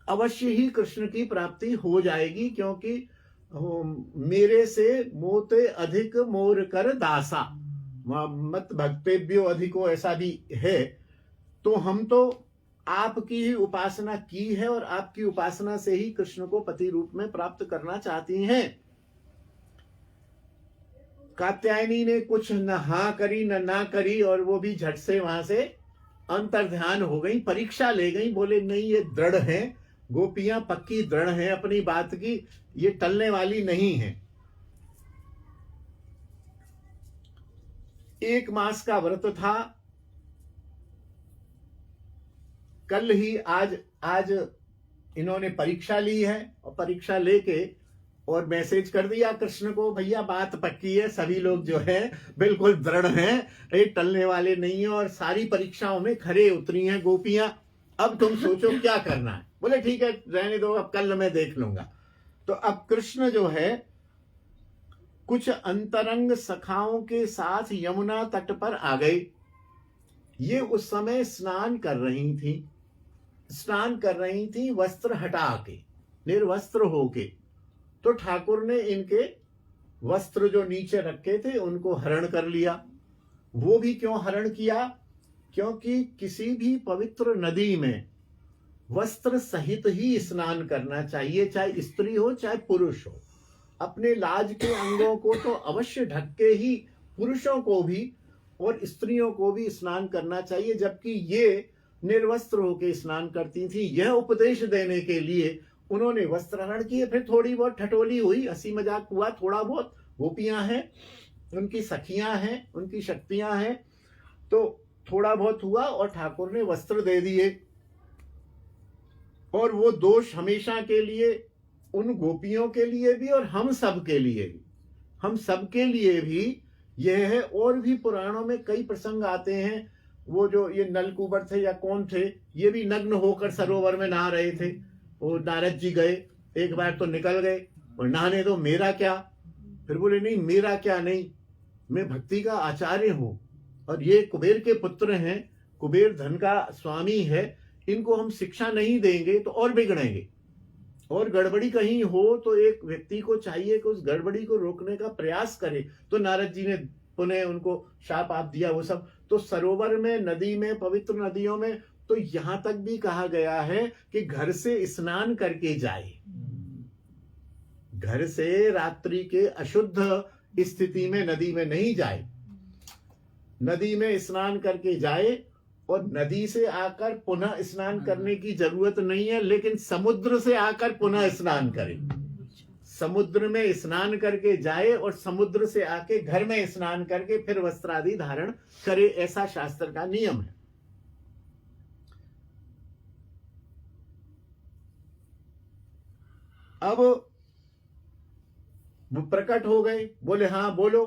अवश्य ही कृष्ण की प्राप्ति हो जाएगी, क्योंकि मेरे से मोते अधिक मोर कर दासा, मत भक्तेभ्यो अधिको, ऐसा भी है। तो हम तो आपकी ही उपासना की है और आपकी उपासना से ही कृष्ण को पति रूप में प्राप्त करना चाहती हैं। कात्यायनी ने कुछ न हाँ करी न ना करी, और वो भी झट से वहां से अंतर्ध्यान हो गई, परीक्षा ले गई। बोले नहीं, ये दृढ़ है, गोपियां पक्की दृढ़ हैं अपनी बात की, ये टलने वाली नहीं है। 1 मास का व्रत था, कल ही आज इन्होंने परीक्षा ली है, और परीक्षा लेके और मैसेज कर दिया कृष्ण को, भैया बात पक्की है, सभी लोग जो है बिल्कुल दृढ़ हैं, ये टलने वाले नहीं है, और सारी परीक्षाओं में खरे उतरी हैं गोपियां। अब तुम सोचो क्या करना है। बोले ठीक है, रहने दो, अब कल मैं देख लूंगा। तो अब कृष्ण जो है कुछ अंतरंग सखाओं के साथ यमुना तट पर आ गए। ये उस समय स्नान कर रही थी वस्त्र हटा के, निर्वस्त्र होके। तो ठाकुर ने इनके वस्त्र जो नीचे रखे थे उनको हरण कर लिया। वो भी क्यों हरण किया? क्योंकि किसी भी पवित्र नदी में वस्त्र सहित ही स्नान करना चाहिए, चाहे स्त्री हो चाहे पुरुष हो। अपने लाज के अंगों को तो अवश्य ढक के ही पुरुषों को भी और स्त्रियों को भी स्नान करना चाहिए, जबकि ये निर्वस्त्र होकर स्नान करती थी। यह उपदेश देने के लिए उन्होंने वस्त्र हरण किए। फिर थोड़ी बहुत ठटोली हुई, हंसी मजाक हुआ, थोड़ा बहुत। गोपियां हैं, उनकी सखियां हैं, उनकी शक्तियां हैं, तो थोड़ा बहुत हुआ और ठाकुर ने वस्त्र दे दिए। और वो दोष हमेशा के लिए उन गोपियों के लिए भी और हम सब के लिए भी यह है। और भी पुराणों में कई प्रसंग आते हैं। वो जो ये नलकुबर थे या कौन थे, ये भी नग्न होकर सरोवर में नहा रहे थे। वो नारद जी गए, एक बार तो निकल गए और नहाने दो, मेरा क्या। फिर बोले नहीं, मेरा क्या नहीं, मैं भक्ति का आचार्य हूं और ये कुबेर के पुत्र हैं, कुबेर धन का स्वामी है, इनको हम शिक्षा नहीं देंगे तो और बिगड़ेंगे। और गड़बड़ी कहीं हो तो एक व्यक्ति को चाहिए कि उस गड़बड़ी को रोकने का प्रयास करे। तो नारद जी ने पुनः उनको शाप आप दिया, वो सब। तो सरोवर में, नदी में, पवित्र नदियों में तो यहां तक भी कहा गया है कि घर से स्नान करके जाए। घर से रात्रि के अशुद्ध स्थिति में नदी में नहीं जाए। नदी में स्नान करके जाए और नदी से आकर पुनः स्नान करने की जरूरत नहीं है, लेकिन समुद्र से आकर पुनः स्नान करे। समुद्र में स्नान करके जाए और समुद्र से आके घर में स्नान करके फिर वस्त्र आदि धारण करे, ऐसा शास्त्र का नियम है। अब वो प्रकट हो गए, बोले हाँ बोलो,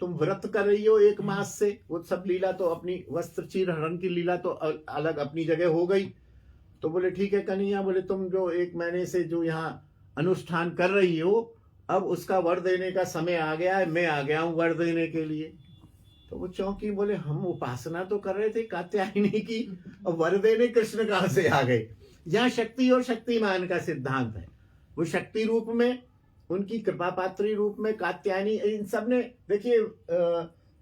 तुम व्रत कर रही हो 1 मास से। वो सब लीला तो अपनी वस्त्र चीर हरण की लीला तो अलग अपनी जगह हो गई। तो बोले ठीक है कन्हैया, बोले तुम जो 1 महीने से जो यहाँ अनुष्ठान कर रही हो, अब उसका वर देने का समय आ गया है, मैं आ गया हूं वर देने के लिए। तो वो चौंकी, बोले हम उपासना तो कर रहे थे कात्यायनी की, और वर देने कृष्ण कहां से आ गए। यहाँ शक्ति और शक्तिमान का सिद्धांत है। वो शक्ति रूप में, उनकी कृपा पात्री रूप में कात्यायनी, इन सब ने देखिए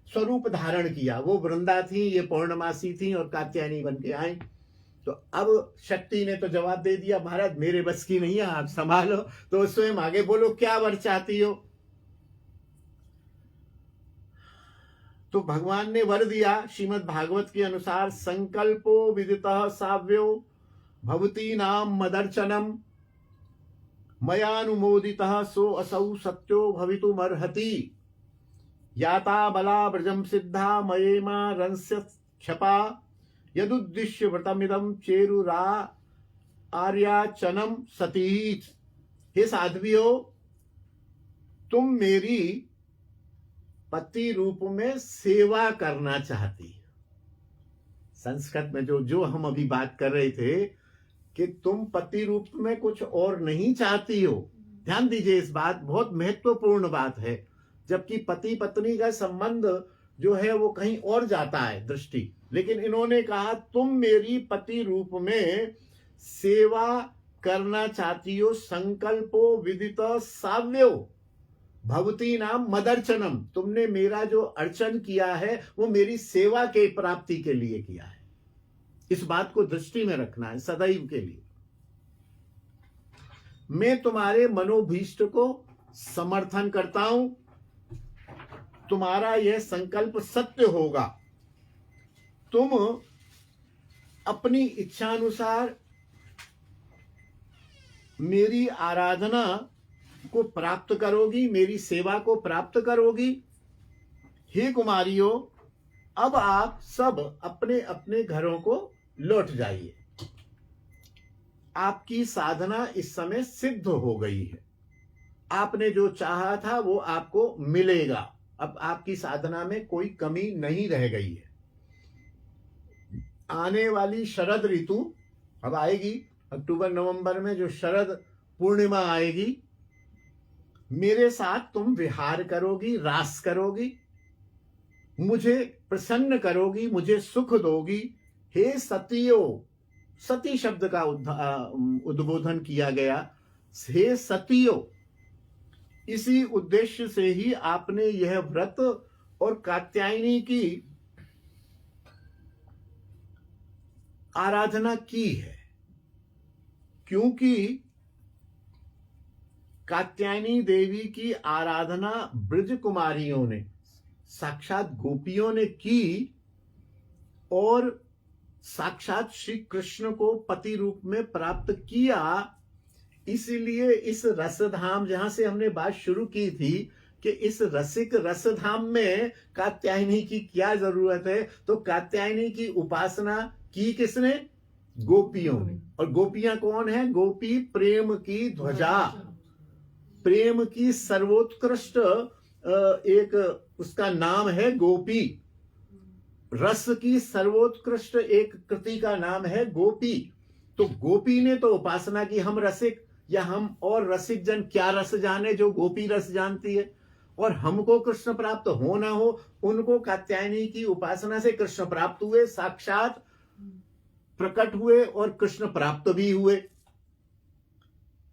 स्वरूप धारण किया। वो वृंदा थी, ये पौर्णमासी थी और कात्यायनी बन के आई। तो अब शक्ति ने तो जवाब दे दिया, महाराज मेरे बस की नहीं है, आप संभालो। तो स्वयं आगे बोलो क्या वर चाहती हो। तो भगवान ने वर दिया श्रीमद् भागवत के अनुसार, संकल्पो विदितः साव्यो भवती नाम मदर्चनम मयानुमोदितः सो असौ सत्यो भवितुमर्हति याता बला ब्रजम सिद्धा मयेमा रंस्य क्षपा यदुद्दिश्य व्रतमिदं चेरुरा आर्याचनम सतीत। हे साध्वियों, तुम मेरी पति रूप में सेवा करना चाहती। संस्कृत में जो हम अभी बात कर रहे थे कि तुम पति रूप में कुछ और नहीं चाहती हो। ध्यान दीजिए, इस बात बहुत महत्वपूर्ण बात है। जबकि पति पत्नी का संबंध जो है वो कहीं और जाता है दृष्टि, लेकिन इन्होंने कहा तुम मेरी पति रूप में सेवा करना चाहती हो। संकल्पो विदित साव्यो भवती नाम मदर्चनम, तुमने मेरा जो अर्चन किया है वो मेरी सेवा के प्राप्ति के लिए किया है। इस बात को दृष्टि में रखना है सदैव के लिए। मैं तुम्हारे मनोभीष्ट को समर्थन करता हूं। तुम्हारा यह संकल्प सत्य होगा। तुम अपनी इच्छानुसार मेरी आराधना को प्राप्त करोगी, मेरी सेवा को प्राप्त करोगी। हे कुमारियों, अब आप सब अपने अपने घरों को लौट जाइए। आपकी साधना इस समय सिद्ध हो गई है। आपने जो चाहा था वो आपको मिलेगा। अब आपकी साधना में कोई कमी नहीं रह गई है। आने वाली शरद ऋतु अब आएगी, अक्टूबर नवंबर में जो शरद पूर्णिमा आएगी, मेरे साथ तुम विहार करोगी, रास करोगी, मुझे प्रसन्न करोगी, मुझे सुख दोगी। हे सतियो, सती शब्द का उद्बोधन किया गया। हे सतियो, इसी उद्देश्य से ही आपने यह व्रत और कात्यायनी की आराधना की है, क्योंकि कात्यायनी देवी की आराधना ब्रज कुमारियों ने, साक्षात गोपियों ने की और साक्षात श्री कृष्ण को पति रूप में प्राप्त किया। इसलिए इस रसधाम, जहां से हमने बात शुरू की थी कि इस रसिक रसधाम में कात्यायनी की क्या जरूरत है, तो कात्यायनी की उपासना की किसने? गोपियों ने। और गोपियां कौन है? गोपी प्रेम की ध्वजा, प्रेम की सर्वोत्कृष्ट एक उसका नाम है गोपी। रस की सर्वोत्कृष्ट एक कृति का नाम है गोपी। तो गोपी ने तो उपासना की। हम रसिक या हम और रसिक जन क्या रस जाने जो गोपी रस जानती है। और हमको कृष्ण प्राप्त हो ना हो, उनको कात्यायनी की उपासना से कृष्ण प्राप्त हुए, साक्षात प्रकट हुए और कृष्ण प्राप्त भी हुए।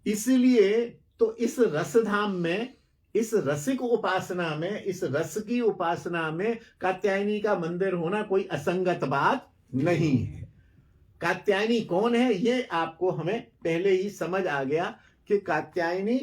इसलिए तो इस रसधाम में, इस रसिक उपासना में, इस रस की उपासना में कात्यायनी का मंदिर होना कोई असंगत बात नहीं है। कात्यायनी कौन है ये आपको हमें पहले ही समझ आ गया कि कात्यायनी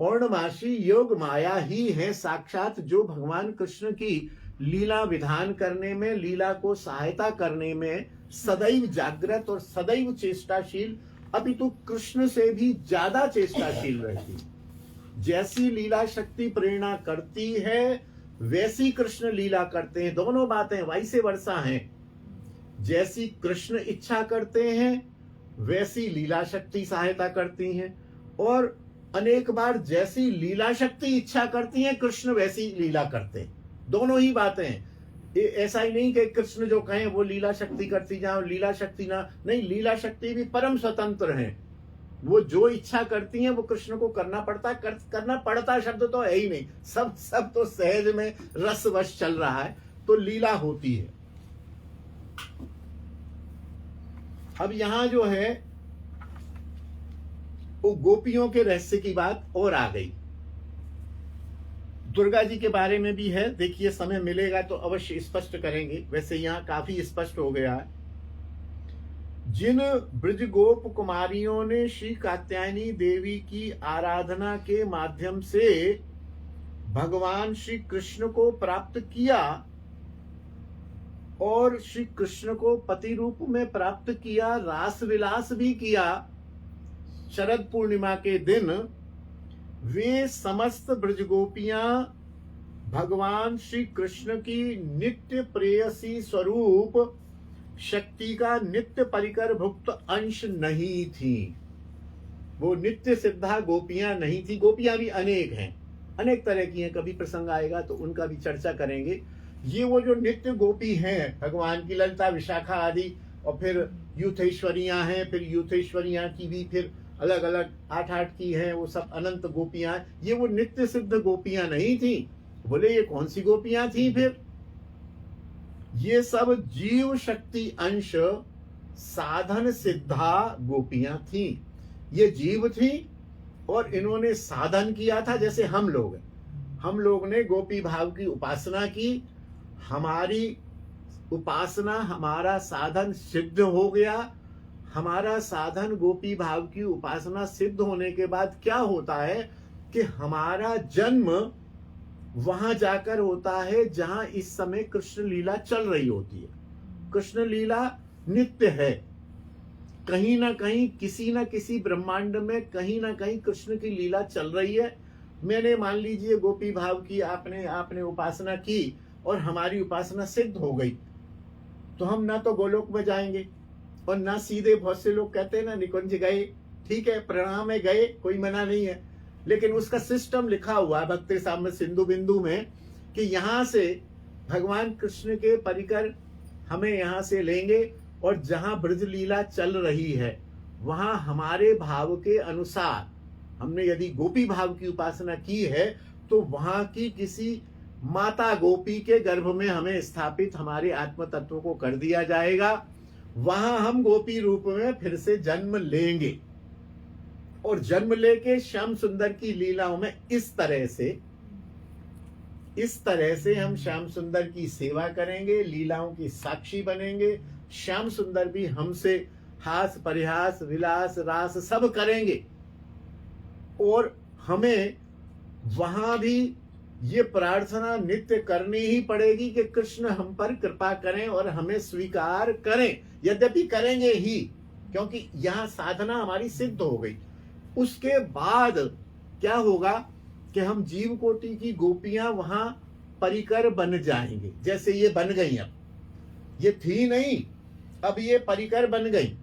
पौर्णमासी योग माया ही है साक्षात, जो भगवान कृष्ण की लीला विधान करने में, लीला को सहायता करने में सदैव जागृत और सदैव चेष्टाशील, अपितु कृष्ण से भी ज्यादा चेष्टाशील रहती। जैसी लीला शक्ति प्रेरणा करती है वैसी कृष्ण लीला करते हैं। दोनों बातें वैसे वर्षा हैं। जैसी कृष्ण इच्छा करते हैं वैसी लीला शक्ति सहायता करती हैं, और अनेक बार जैसी लीला शक्ति इच्छा करती है कृष्ण वैसी लीला करते हैं। दोनों ही बातें हैं। ऐसा ही नहीं कि कृष्ण जो कहें वो लीला शक्ति करती जाओ, लीला शक्ति ना, नहीं, लीला शक्ति भी परम स्वतंत्र हैं। वो जो इच्छा करती हैं वो कृष्ण को करना पड़ता है। करना पड़ता शब्द तो है ही नहीं, सब तो सहज में रसवश चल रहा है, तो लीला होती है। अब यहां जो है वो गोपियों के रहस्य की बात और आ गई। दुर्गा जी के बारे में भी है, देखिए समय मिलेगा तो अवश्य स्पष्ट करेंगे। वैसे यहां काफी स्पष्ट हो गया है। जिन ब्रजगोप कुमारियों ने श्री कात्यायनी देवी की आराधना के माध्यम से भगवान श्री कृष्ण को प्राप्त किया और श्री कृष्ण को पति रूप में प्राप्त किया, रास विलास भी किया शरद पूर्णिमा के दिन, वे समस्त ब्रजगोपियां भगवान श्री कृष्ण की नित्य प्रेयसी स्वरूप शक्ति का नित्य परिकर भुक्त अंश नहीं थी। वो नित्य सिद्धा गोपियां नहीं थी। गोपियां भी अनेक हैं, अनेक तरह की हैं, कभी प्रसंग आएगा तो उनका भी चर्चा करेंगे। ये वो जो नित्य गोपी हैं भगवान की, ललिता विशाखा आदि, और फिर यूथेश्वरियां हैं, फिर यूथेश्वरियां की भी फिर अलग अलग 8-8 की हैं, वो सब अनंत गोपियां, ये वो नित्य सिद्ध गोपियां नहीं थी। बोले ये कौन सी गोपियां थी फिर? ये सब जीव शक्ति अंश साधन सिद्धा गोपियां थी। ये जीव थी और इन्होंने साधन किया था। जैसे हम लोग ने गोपी भाव की उपासना की, हमारी उपासना, हमारा साधन सिद्ध हो गया। हमारा साधन गोपी भाव की उपासना सिद्ध होने के बाद क्या होता है कि हमारा जन्म वहां जाकर होता है जहां इस समय कृष्ण लीला चल रही होती है। कृष्ण लीला नित्य है। कहीं ना कहीं, किसी ना किसी ब्रह्मांड में कहीं ना कहीं कृष्ण की लीला चल रही है। मैंने मान लीजिए गोपी भाव की आपने उपासना की और हमारी उपासना सिद्ध हो गई, तो हम ना तो गोलोक में जाएंगे और ना सीधे, बहुत से लोग कहते हैं ना निकुंज गए, ठीक है, प्रणाम में गए, कोई मना नहीं है, लेकिन उसका सिस्टम लिखा हुआ है भक्ति साम्य सिंधु बिंदु में कि यहां से भगवान कृष्ण के परिकर हमें यहां से लेंगे और जहां ब्रज लीला चल रही है वहां हमारे भाव के अनुसार, हमने यदि गोपी भाव की उपासना की है तो वहां की किसी माता गोपी के गर्भ में हमें स्थापित हमारे आत्म तत्व को कर दिया जाएगा। वहां हम गोपी रूप में फिर से जन्म लेंगे और जन्म लेके श्याम सुंदर की लीलाओं में इस तरह से हम श्याम सुंदर की सेवा करेंगे, लीलाओं की साक्षी बनेंगे। श्याम सुंदर भी हमसे हास परिहास विलास रास सब करेंगे और हमें वहां भी ये प्रार्थना नित्य करनी ही पड़ेगी कि कृष्ण हम पर कृपा करें और हमें स्वीकार करें। यद्यपि करेंगे ही, क्योंकि यहां साधना हमारी सिद्ध हो गई। उसके बाद क्या होगा कि हम जीव कोटि की गोपियां वहां परिकर बन जाएंगे। जैसे ये बन गई, अब ये थी नहीं, अब ये परिकर बन गई,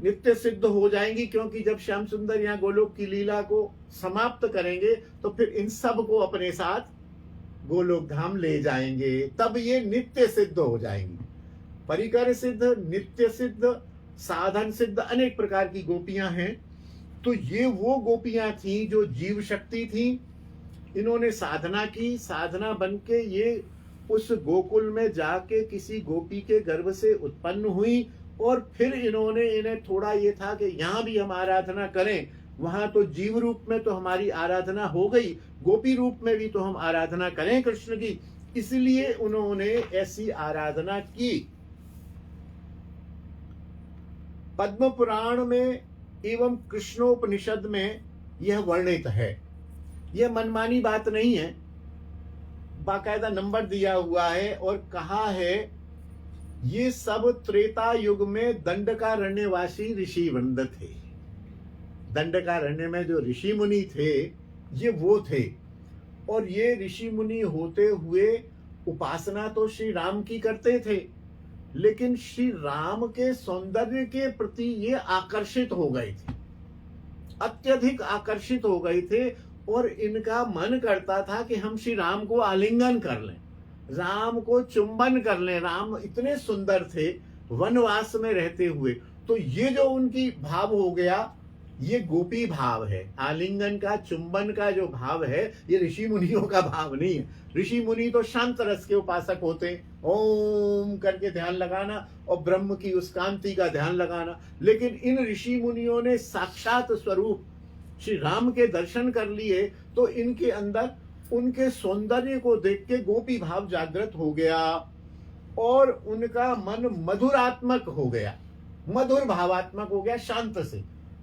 नित्य सिद्ध हो जाएंगी। क्योंकि जब श्याम सुंदर यहाँ गोलोक की लीला को समाप्त करेंगे तो फिर इन सब को अपने साथ गोलोक धाम ले जाएंगे, तब ये नित्य सिद्ध हो जाएंगी। परिकर सिद्ध, नित्य सिद्ध, साधन सिद्ध, अनेक प्रकार की गोपियां हैं। तो ये वो गोपियां थी जो जीव शक्ति थी। इन्होंने साधना की, साधना बन के ये उस गोकुल में जाके किसी गोपी के गर्भ से उत्पन्न हुई और फिर इन्हें थोड़ा ये था कि यहाँ भी हम आराधना करें। वहां तो जीव रूप में तो हमारी आराधना हो गई, गोपी रूप में भी तो हम आराधना करें कृष्ण की, इसलिए उन्होंने ऐसी आराधना की। पद्म पुराण में एवं कृष्णोपनिषद में यह वर्णित है ये मनमानी बात नहीं है, बाकायदा नंबर दिया हुआ है और कहा है ये सब त्रेता युग में दंडकारण्यवासी ऋषि वृंद थे। दंडकारण्य में जो ऋषि मुनि थे ये वो थे, और ये ऋषि मुनि होते हुए उपासना तो श्री राम की करते थे, लेकिन श्री राम के सौंदर्य के प्रति ये आकर्षित हो गए थे, अत्यधिक आकर्षित हो गए थे, और इनका मन करता था कि हम श्री राम को आलिंगन कर लें, राम को चुंबन कर लें। राम इतने सुंदर थे वनवास में रहते हुए। तो ये जो उनकी भाव हो गया, ये गोपी भाव है। आलिंगन का, चुंबन का जो भाव है ये ऋषि मुनियों का भाव नहीं है। ऋषि मुनि तो शांत रस के उपासक होते हैं, ओम करके ध्यान लगाना और ब्रह्म की उस कांति का ध्यान लगाना। लेकिन इन ऋषि मुनियों ने साक्षात स्वरूप श्री राम के दर्शन कर लिए, तो इनके अंदर उनके सौंदर्य को देख के गोपी भाव जागृत हो गया और उनका मन मधुरात्मक हो गया, मधुर भावात्मक हो गया। शांत से,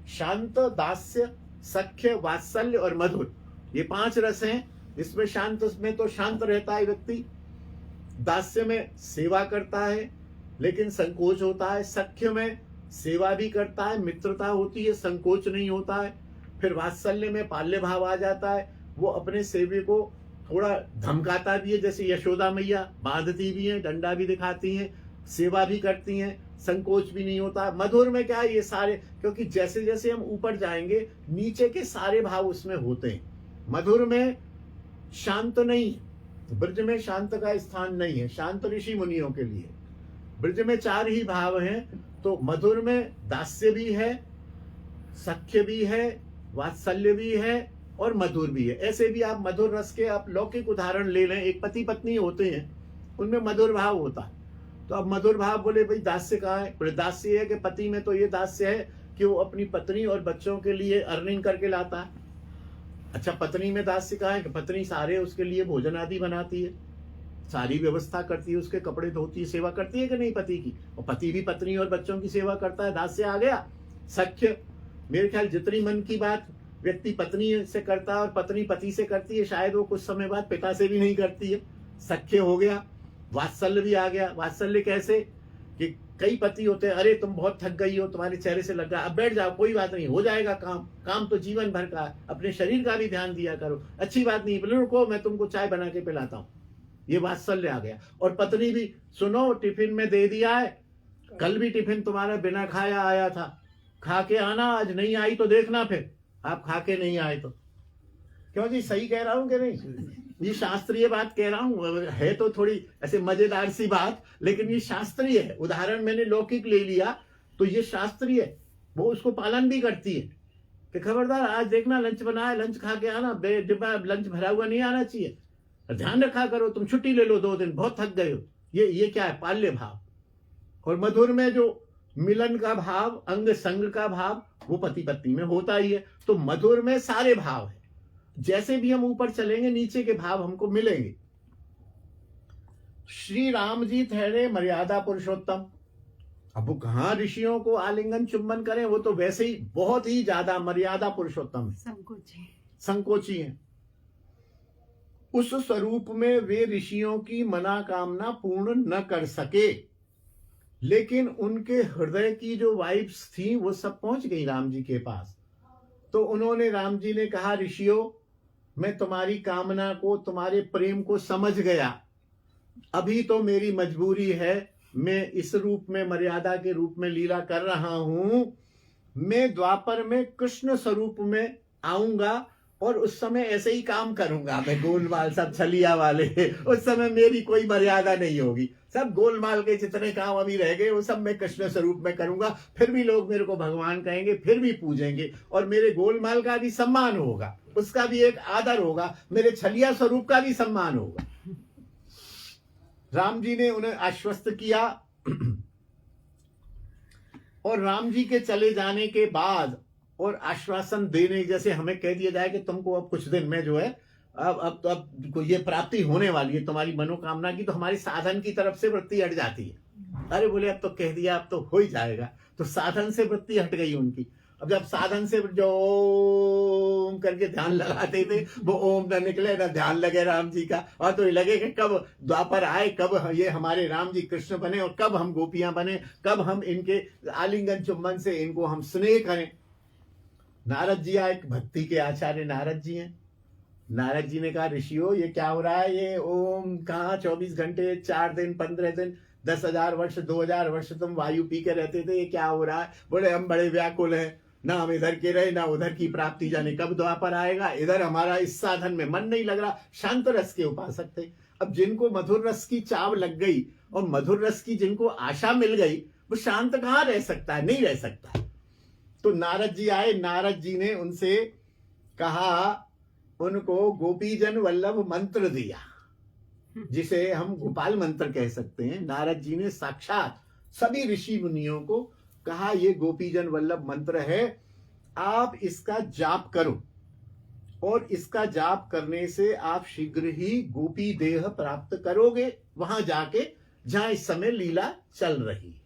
शांत, दास्य, सख्य, वात्सल्य और मधुर, ये 5 रस हैं। इसमें शांत में तो शांत रहता है व्यक्ति, दास्य में सेवा करता है लेकिन संकोच होता है, सख्य में सेवा भी करता है, मित्रता होती है, संकोच नहीं होता है। फिर वात्सल्य में पाल्य भाव आ जाता है, वो अपने सेवी को थोड़ा धमकाता भी है, जैसे यशोदा मैया बांधती भी हैं, डंडा भी दिखाती हैं, सेवा भी करती हैं, संकोच भी नहीं होता। मधुर में क्या है, ये सारे, क्योंकि जैसे जैसे हम ऊपर जाएंगे नीचे के सारे भाव उसमें होते हैं। मधुर में शांत नहीं, ब्रज में शांत का स्थान नहीं है, शांत ऋषि मुनियों के लिए। ब्रज में 4 ही भाव हैं, तो मधुर में दास्य भी है, सख्य भी है, वात्सल्य भी है और मधुर भी है। ऐसे भी आप मधुर रस के आप लौकिक उदाहरण ले लें, एक पति पत्नी होते हैं, उनमें मधुर भाव होता है। तो अब मधुर भाव बोले भाई दास्य कहाँ है? बोले दास्य है कि पति में तो ये दास्य है कि वो अपनी पत्नी और बच्चों के लिए अर्निंग करके लाता है। अच्छा, पत्नी में दास्य कहाँ है? कि पत्नी सारे उसके लिए भोजन आदि बनाती है, सारी व्यवस्था करती है, उसके कपड़े धोती है, सेवा करती है कि नहीं पति की, और पति भी पत्नी और बच्चों की सेवा करता है। दास्य आ गया। सख्य, मेरे ख्याल जितनी मन की बात व्यक्ति पत्नी से करता है और पत्नी पति से करती है, शायद वो कुछ समय बाद पिता से भी नहीं करती है। सख्य हो गया। वात्सल्य भी आ गया। वात्सल्य कैसे कि कई पति होते हैं, अरे तुम बहुत थक गई हो, तुम्हारे चेहरे से लग रहा है, अब बैठ जाओ, कोई बात नहीं, हो जाएगा काम, काम तो जीवन भर का है, अपने शरीर का भी ध्यान दिया करो, अच्छी बात नहीं, बोले रुको मैं तुमको चाय बना के पिलाता हूँ। ये वात्सल्य आ गया। और पत्नी भी, सुनो टिफिन में दे दिया है, कल भी टिफिन तुम्हारा बिना खाया आया था, खा के आना, आज नहीं आई तो देखना फिर आप खा के नहीं आए तो। क्यों जी, सही कह रहा हूं कि नहीं? ये शास्त्रीय बात कह रहा हूं, है तो थोड़ी ऐसे मजेदार सी बात, लेकिन ये शास्त्रीय है। उदाहरण मैंने लौकिक ले लिया तो ये शास्त्रीय है, वो उसको पालन भी करती है कि खबरदार आज देखना लंच बनाया, लंच खा के आना, डिब्बा लंच भरा हुआ नहीं आना चाहिए, ध्यान रखा करो, तुम छुट्टी ले लो 2 दिन, बहुत थक गए हो। ये क्या है? पाल्य भाव। और मधुर में जो मिलन का भाव, अंग संग का भाव, वो पति पत्नी में होता ही है। तो मधुर में सारे भाव है। जैसे भी हम ऊपर चलेंगे नीचे के भाव हमको मिलेंगे। श्री राम जी ठहरे मर्यादा पुरुषोत्तम। अब वो कहां ऋषियों को आलिंगन चुंबन करें, वो तो वैसे ही बहुत ही ज्यादा मर्यादा पुरुषोत्तम है, संकोची है। उस स्वरूप में वे ऋषियों की मनाकामना पूर्ण न कर सके, लेकिन उनके हृदय की जो वाइब्स थी वो सब पहुंच गई राम जी के पास। तो उन्होंने, राम जी ने कहा, ऋषियों मैं तुम्हारी कामना को, तुम्हारे प्रेम को समझ गया, अभी तो मेरी मजबूरी है, मैं इस रूप में मर्यादा के रूप में लीला कर रहा हूं। मैं द्वापर में कृष्ण स्वरूप में आऊंगा और उस समय ऐसे ही काम करूंगा, मैं गोलमाल सब छलिया वाले, उस समय मेरी कोई मर्यादा नहीं होगी, सब गोलमाल के जितने काम अभी रह गए वो सब मैं कृष्ण स्वरूप में करूंगा, फिर भी लोग मेरे को भगवान कहेंगे, फिर भी पूजेंगे, और मेरे गोलमाल का भी सम्मान होगा, उसका भी एक आदर होगा, मेरे छलिया स्वरूप का भी सम्मान होगा। राम जी ने उन्हें आश्वस्त किया। और राम जी के चले जाने के बाद और आश्वासन देने, जैसे हमें कह दिया जाए कि तुमको अब कुछ दिन में जो है अब ये प्राप्ति होने वाली है तुम्हारी मनोकामना की, तो हमारी साधन की तरफ से वृत्ति हट जाती है। अरे बोले अब तो कह दिया, अब तो हो ही जाएगा, तो साधन से वृत्ति हट गई उनकी। अब जब साधन से जो ओम करके ध्यान लगाते थे, वो ओम ना निकले ना ध्यान लगे राम जी का, और तो ये लगे कि कब द्वापर आए, कब ये हमारे राम जी कृष्ण बने, और कब हम गोपियां बने, कब हम इनके आलिंगन चुम्बन से इनको हम स्नेह करें। नारद जी आए, भक्ति के आचार्य नारद जी हैं। नारद जी ने कहा, ऋषियों ये क्या हो रहा है, ये ओम कहाँ 24 घंटे 4 दिन 15 दिन 10,000 वर्ष 2,000 वर्ष तुम वायु पी के रहते थे, ये क्या हो रहा है। बोले हम बड़े व्याकुल हैं, ना हम इधर के रहे ना उधर की प्राप्ति, जाने कब द्वापर आएगा, इधर हमारा इस साधन में मन नहीं लग रहा। शांत रस के उपासक थे। अब जिनको मधुर रस की चाव लग गई और मधुर रस की जिनको आशा मिल गई, वो शांत कहाँ रह सकता है, नहीं रह सकता। तो नारद जी आए, नारद जी ने उनसे कहा, उनको गोपीजन वल्लभ मंत्र दिया, जिसे हम गोपाल मंत्र कह सकते हैं। नारद जी ने साक्षात सभी ऋषि मुनियों को कहा, ये गोपीजन वल्लभ मंत्र है, आप इसका जाप करो, और इसका जाप करने से आप शीघ्र ही गोपी देह प्राप्त करोगे, वहां जाके जहां इस समय लीला चल रही है।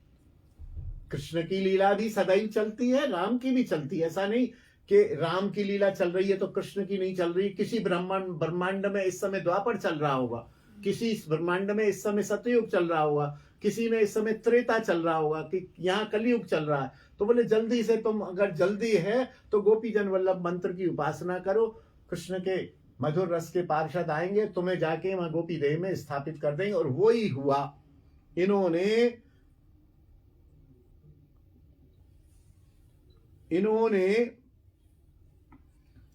कृष्ण की लीला भी सदैव चलती है, राम की भी चलती है। ऐसा नहीं कि राम की लीला चल रही है तो कृष्ण की नहीं चल रही। किसी ब्रह्मांड में इस समय द्वापर चल रहा होगा, किसी ब्रह्मांड में इस समय सतयुग चल रहा होगा, किसी में इस समय त्रेता चल रहा होगा, कि यहाँ कलयुग चल रहा है। तो बोले जल्दी से तुम, अगर जल्दी है तो गोपीजन वल्लभ मंत्र की उपासना करो, कृष्ण के मधुर रस के पार्षद आएंगे, तुम्हें जाके वहां गोपी देह में स्थापित कर देंगे। और वो ही हुआ। इन्होंने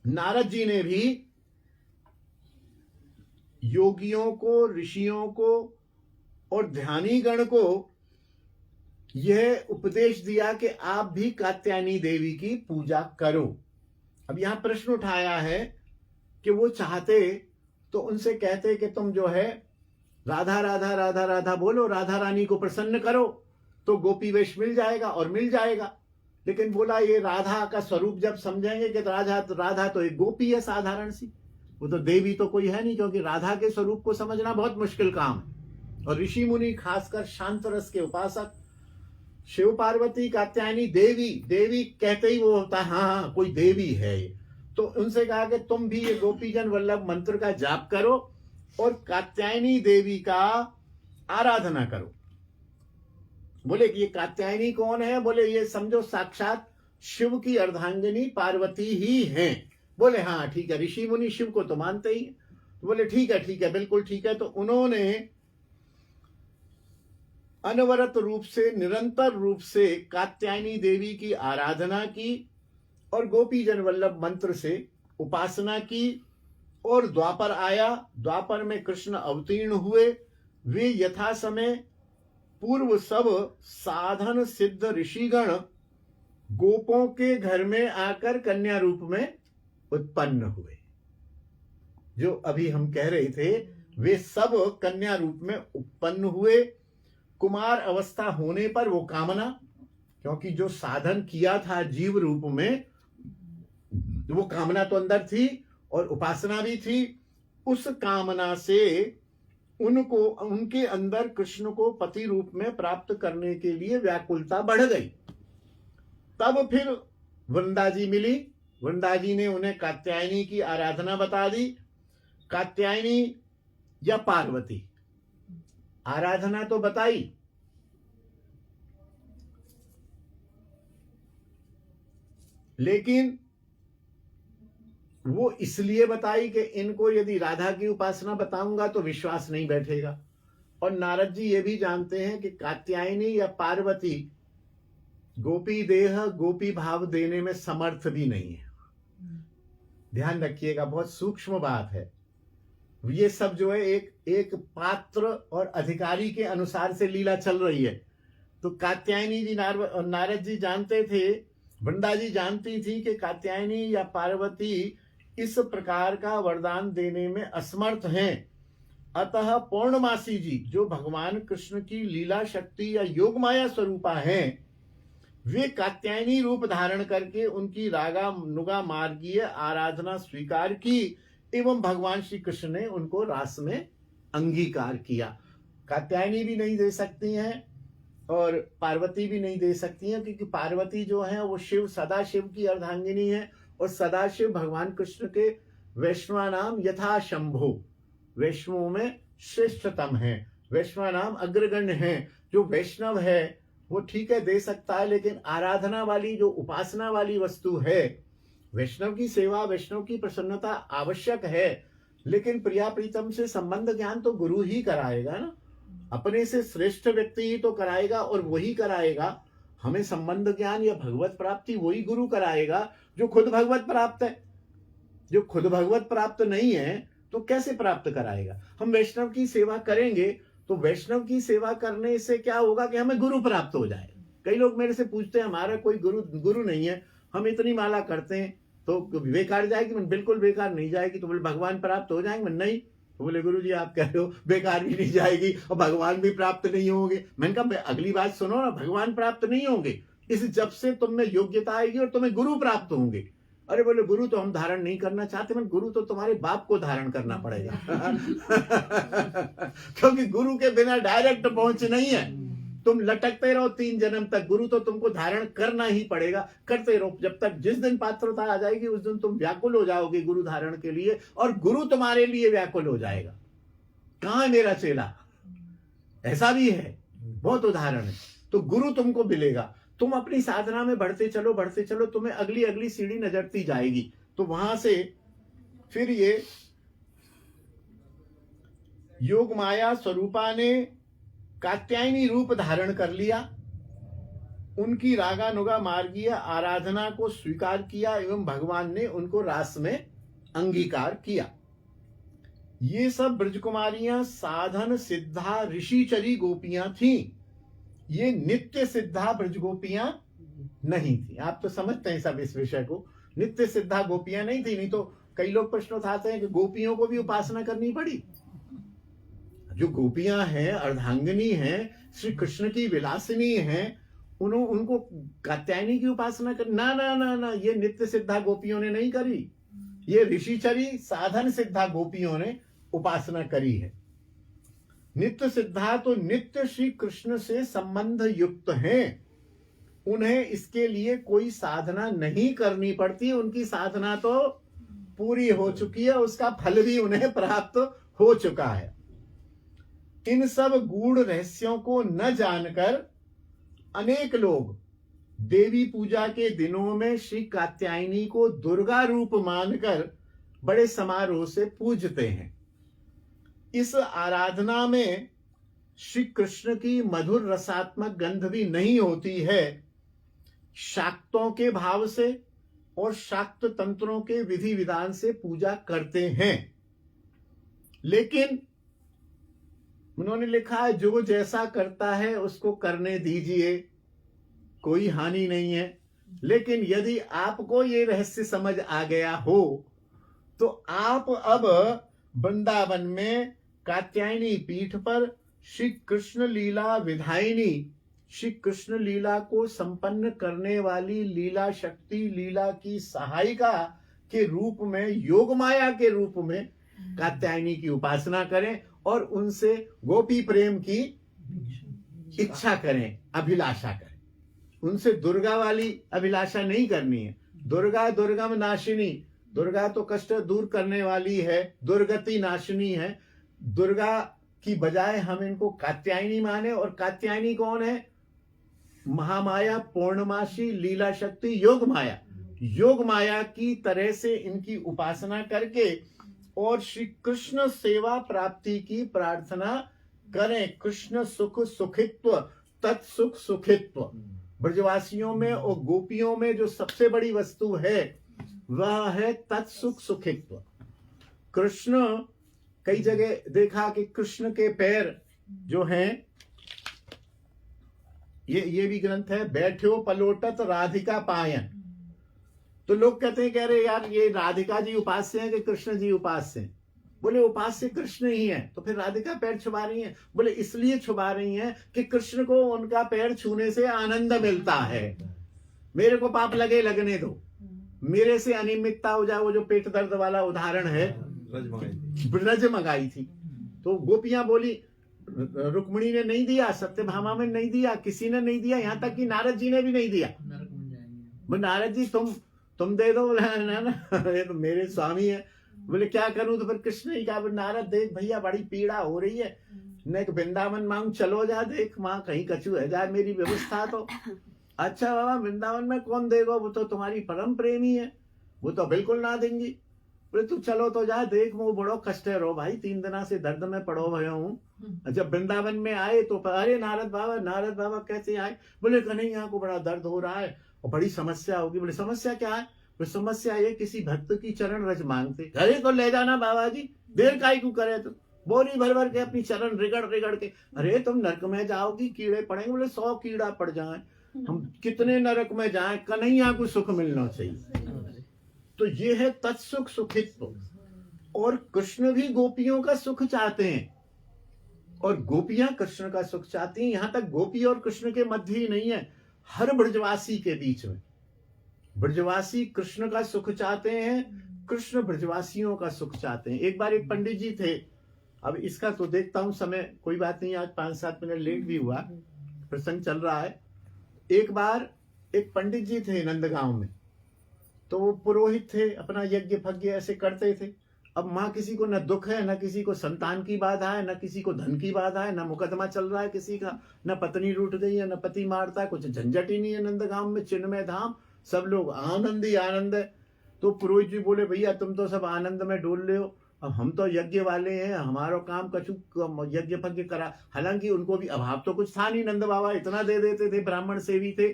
नारद जी ने भी योगियों को, ऋषियों को और ध्यानी गण को यह उपदेश दिया कि आप भी कात्यायनी देवी की पूजा करो। अब यहां प्रश्न उठाया है कि वो चाहते तो उनसे कहते कि तुम जो है राधा राधा राधा राधा बोलो, राधा रानी को प्रसन्न करो, तो गोपी वेश मिल जाएगा और मिल जाएगा। लेकिन बोला ये राधा का स्वरूप जब समझेंगे कि राधा तो एक गोपी है साधारण सी, वो तो देवी तो कोई है नहीं, क्योंकि राधा के स्वरूप को समझना बहुत मुश्किल काम है। और ऋषि मुनि खासकर शांत रस के उपासक, शिव पार्वती कात्यायनी देवी, देवी कहते ही वो होता है हाँ कोई देवी है ये। तो उनसे कहा कि तुम भी ये गोपीजन वल्लभ मंत्र का जाप करो और कात्यायनी देवी का आराधना करो। बोले कि ये कात्यायनी कौन है? बोले ये समझो साक्षात शिव की अर्धांगिनी पार्वती ही हैं। बोले हाँ ठीक है, ऋषि मुनि शिव को तो मानते ही। बोले ठीक है बिल्कुल ठीक है। तो उन्होंने अनवरत रूप से, निरंतर रूप से कात्यायनी देवी की आराधना की और गोपीजन वल्लभ मंत्र से उपासना की। और द्वापर आया, द्वापर में कृष्ण अवतीर्ण हुए। वे यथा समय पूर्व सब साधन सिद्ध ऋषिगण गोपों के घर में आकर कन्या रूप में उत्पन्न हुए। जो अभी हम कह रहे थे वे सब कन्या रूप में उत्पन्न हुए। कुमार अवस्था होने पर वो कामना, क्योंकि जो साधन किया था जीव रूप में, वो कामना तो अंदर थी और उपासना भी थी। उस कामना से उनको, उनके अंदर कृष्ण को पति रूप में प्राप्त करने के लिए व्याकुलता बढ़ गई। तब फिर वृंदा जी मिली। वृंदा जी ने उन्हें कात्यायनी की आराधना बता दी। कात्यायनी या पार्वती आराधना तो बताई, लेकिन वो इसलिए बताई कि इनको यदि राधा की उपासना बताऊंगा तो विश्वास नहीं बैठेगा। और नारद जी ये भी जानते हैं कि कात्यायनी या पार्वती गोपी देह, गोपी भाव देने में समर्थ भी नहीं है। ध्यान रखिएगा, बहुत सूक्ष्म बात है। ये सब जो है एक पात्र और अधिकारी के अनुसार से लीला चल रही है। तो कात्यायनी जी नारद जी जानते थे, वृंदा जी जानती थी कि कात्यायनी या पार्वती इस प्रकार का वरदान देने में असमर्थ हैं। अतः पौर्णमासी जी, जो भगवान कृष्ण की लीला शक्ति या योग माया स्वरूपा हैं, वे कात्यायनी रूप धारण करके उनकी रागा नुगा मार्गीय आराधना स्वीकार की एवं भगवान श्री कृष्ण ने उनको रास में अंगीकार किया। कात्यायनी भी नहीं दे सकती हैं और पार्वती भी नहीं दे सकती हैं, क्योंकि पार्वती जो है वो शिव, सदाशिव की अर्धांगिनी है, और सदाशिव भगवान कृष्ण के वैष्णवा नाम यथा शंभो, वैष्णवों में श्रेष्ठतम है, वैष्णवा नाम अग्रगण्य है। जो वैष्णव है वो ठीक है दे सकता है, लेकिन आराधना वाली जो उपासना वाली वस्तु है, वैष्णव की सेवा, वैष्णव की प्रसन्नता आवश्यक है, लेकिन प्रिया प्रीतम से संबंध ज्ञान तो गुरु ही कराएगा ना, अपने से श्रेष्ठ व्यक्ति ही तो कराएगा, और वही कराएगा हमें संबंध ज्ञान या भगवत प्राप्ति, वही गुरु कराएगा जो खुद भगवत प्राप्त है। जो खुद भगवत प्राप्त नहीं है तो कैसे प्राप्त कराएगा। हम वैष्णव की सेवा करेंगे तो वैष्णव की सेवा करने से क्या होगा कि हमें गुरु प्राप्त हो जाए। कई लोग मेरे से पूछते हैं हमारा कोई गुरु नहीं है, हम इतनी माला करते हैं तो बेकार जाएगी। मैं बिल्कुल बेकार नहीं जाएगी। तो बोले भगवान प्राप्त हो जाएंगे। मैं नहीं। तो बोले गुरु जी आप कह रहे हो बेकार भी नहीं जाएगी और भगवान भी प्राप्त नहीं होंगे। मैंने कहा अगली बात सुनो ना, भगवान प्राप्त नहीं होंगे इस जब से तुम में योग्यता आएगी और तुम्हें गुरु प्राप्त होंगे। अरे बोले गुरु तो हम धारण नहीं करना चाहते। मैं गुरु तो तुम्हारे बाप को धारण करना पड़ेगा क्योंकि गुरु के बिना डायरेक्ट पहुंच नहीं है। तुम लटकते रहो 3 जन्म तक, गुरु तो तुमको धारण करना ही पड़ेगा। करते रहो जब तक जिस दिन पात्रता आ जाएगी उस दिन तुम व्याकुल हो जाओगे गुरु धारण के लिए, और गुरु तुम्हारे लिए व्याकुल हो जाएगा। कहां है मेरा चेला, ऐसा भी है, बहुत उदाहरण है। तो गुरु तुमको मिलेगा, तुम अपनी साधना में बढ़ते चलो, तुम्हें अगली अगली सीढ़ी नजरती जाएगी। तो वहां से फिर ये योग माया स्वरूपा ने कात्यायनी रूप धारण कर लिया, उनकी रागानुगा मार्गीय आराधना को स्वीकार किया एवं भगवान ने उनको रास में अंगीकार किया। ये सब ब्रजकुमारियां साधन सिद्धा ऋषिचरी गोपियां थीं। ये नित्य सिद्धा ब्रज गोपियां नहीं थी। आप तो समझते हैं सब इस विषय को। नित्य सिद्धा गोपियां नहीं थी। नहीं तो कई लोग प्रश्न उठाते हैं कि गोपियों को भी उपासना करनी पड़ी। जो गोपियां हैं, अर्धांगिनी हैं, श्री कृष्ण की विलासिनी हैं, उनको कात्यायनी की उपासना कर ना ना ना ना, ये नित्य सिद्धा गोपियों ने नहीं करी। ये ऋषिचरी साधन सिद्धा गोपियों ने उपासना करी है। नित्य सिद्धा तो नित्य श्री कृष्ण से संबंध युक्त हैं। उन्हें इसके लिए कोई साधना नहीं करनी पड़ती। उनकी साधना तो पूरी हो चुकी है, उसका फल भी उन्हें प्राप्त हो चुका है। इन सब गूढ़ रहस्यों को न जानकर अनेक लोग देवी पूजा के दिनों में श्री कात्यायनी को दुर्गा रूप मानकर बड़े समारोह से पूजते हैं। इस आराधना में श्री कृष्ण की मधुर रसात्मक गंध भी नहीं होती है। शाक्तों के भाव से और शाक्त तंत्रों के विधि विधान से पूजा करते हैं। लेकिन उन्होंने लिखा है जो जैसा करता है उसको करने दीजिए, कोई हानि नहीं है। लेकिन यदि आपको ये रहस्य समझ आ गया हो तो आप अब वृंदावन में कात्यायनी पीठ पर श्री कृष्ण लीला विधायिनी, श्री कृष्ण लीला को संपन्न करने वाली लीला शक्ति, लीला की सहायिका के रूप में, योग माया के रूप में कात्यायनी की उपासना करें और उनसे गोपी प्रेम की इच्छा करें, अभिलाषा करें। उनसे दुर्गा वाली अभिलाषा नहीं करनी है। दुर्गा दुर्गम नाशिनी, दुर्गा तो कष्ट दूर करने वाली है, दुर्गति नाशिनी है। दुर्गा की बजाय हम इनको कात्यायनी माने। और कात्यायनी कौन है? महामाया, पूर्णमासी, लीला शक्ति, योग माया। योग माया की तरह से इनकी उपासना करके और श्री कृष्ण सेवा प्राप्ति की प्रार्थना करें। कृष्ण सुख सुखित्व, तत्सुख सुखित्व। ब्रजवासियों में और गोपियों में जो सबसे बड़ी वस्तु है वह है तत्सुख सुखित्व। कृष्ण, कई जगह देखा कि कृष्ण के पैर जो हैं, ये भी ग्रंथ है, बैठो पलोटत राधिका पायन। तो लोग कहते हैं, कह रहे यार ये राधिका जी उपास्य हैं कि कृष्ण जी उपास्य हैं? बोले उपास्य कृष्ण ही है, तो फिर राधिका पैर छुपा रही हैं। बोले इसलिए छुपा रही हैं कि कृष्ण को उनका पैर छूने से आनंद मिलता है। मेरे को पाप लगे लगने दो, मेरे से अनियमितता हो जाए। वो जो पेट दर्द वाला उदाहरण है, ब्रज मंगाई थी। तो गोपियां बोली रुक्मिणी ने नहीं दिया, सत्यभामा में नहीं दिया, किसी ने नहीं दिया, यहाँ तक कि नारद जी ने भी नहीं दिया। नरक में जाएंगे। बोले नारद जी तुम दे दो। बोले ना ये तो मेरे स्वामी है। बोले क्या करूं? तो फिर कृष्ण ही कहा, बोले नारद देख भैया बड़ी पीड़ा हो रही है, न एक वृंदावन मांग, चलो जा देख वहां कहीं कछु है जाए मेरी व्यवस्था तो। अच्छा बाबा वृंदावन में कौन देगा, वो तो तुम्हारी परम प्रेमी है, वो तो बिल्कुल ना देंगी। बोले तू चलो तो जा देख, वो बड़ो कष्ट है रो भाई, 3 दिन से दर्द में पड़ो भय हूँ। जब वृंदावन में आए तो अरे नारद बाबा कैसे आए? बोले कन्हैया को बड़ा दर्द हो रहा है और बड़ी समस्या होगी। बोले समस्या क्या है? बोले समस्या ये किसी भक्त की चरण रज मांगते, घरे को ले जाना बाबा जी, देर काई को करे तो बोरी भर भर के अपनी चरण रिगड़ के। अरे तुम नरक में जाओगी, कीड़े पड़ेंगे। बोले 100 कीड़ा पड़ जाए, हम कितने नरक में जाएं, कन्हैया को सुख मिलना चाहिए। तो ये है तत्सुख सुखित्व। और कृष्ण भी गोपियों का सुख चाहते हैं और गोपियां कृष्ण का सुख चाहती हैं। यहां तक गोपी और कृष्ण के मध्य ही नहीं है, हर ब्रजवासी के बीच में। ब्रजवासी कृष्ण का सुख चाहते हैं, कृष्ण ब्रजवासियों का सुख चाहते हैं। एक बार एक पंडित जी थे, अब इसका तो देखता हूं समय, कोई बात नहीं, आज 5-7 मिनट लेट भी हुआ, प्रसंग चल रहा है। एक बार एक पंडित जी थे नंदगांव में, तो वो पुरोहित थे, अपना यज्ञ फज्ञ ऐसे करते थे। अब माँ किसी को न दुख है, न किसी को संतान की बाधा है, न किसी को धन की बाधा है, न मुकदमा चल रहा है किसी का, न पत्नी रूठ गई है, न पति मारता है, कुछ झंझट ही नहीं है नंदगांव में, चिन्मय धाम, सब लोग आनंद ही आनंद है। तो पुरोहित जी बोले भैया तुम तो सब आनंद में डोल रहे हो, अब हम तो यज्ञ वाले हैं, हमारा काम कछु यज्ञ फज्ञ करा। हालांकि उनको भी अभाव तो कुछ था नहीं, नंद बाबा इतना दे देते थे, ब्राह्मण सेवी थे।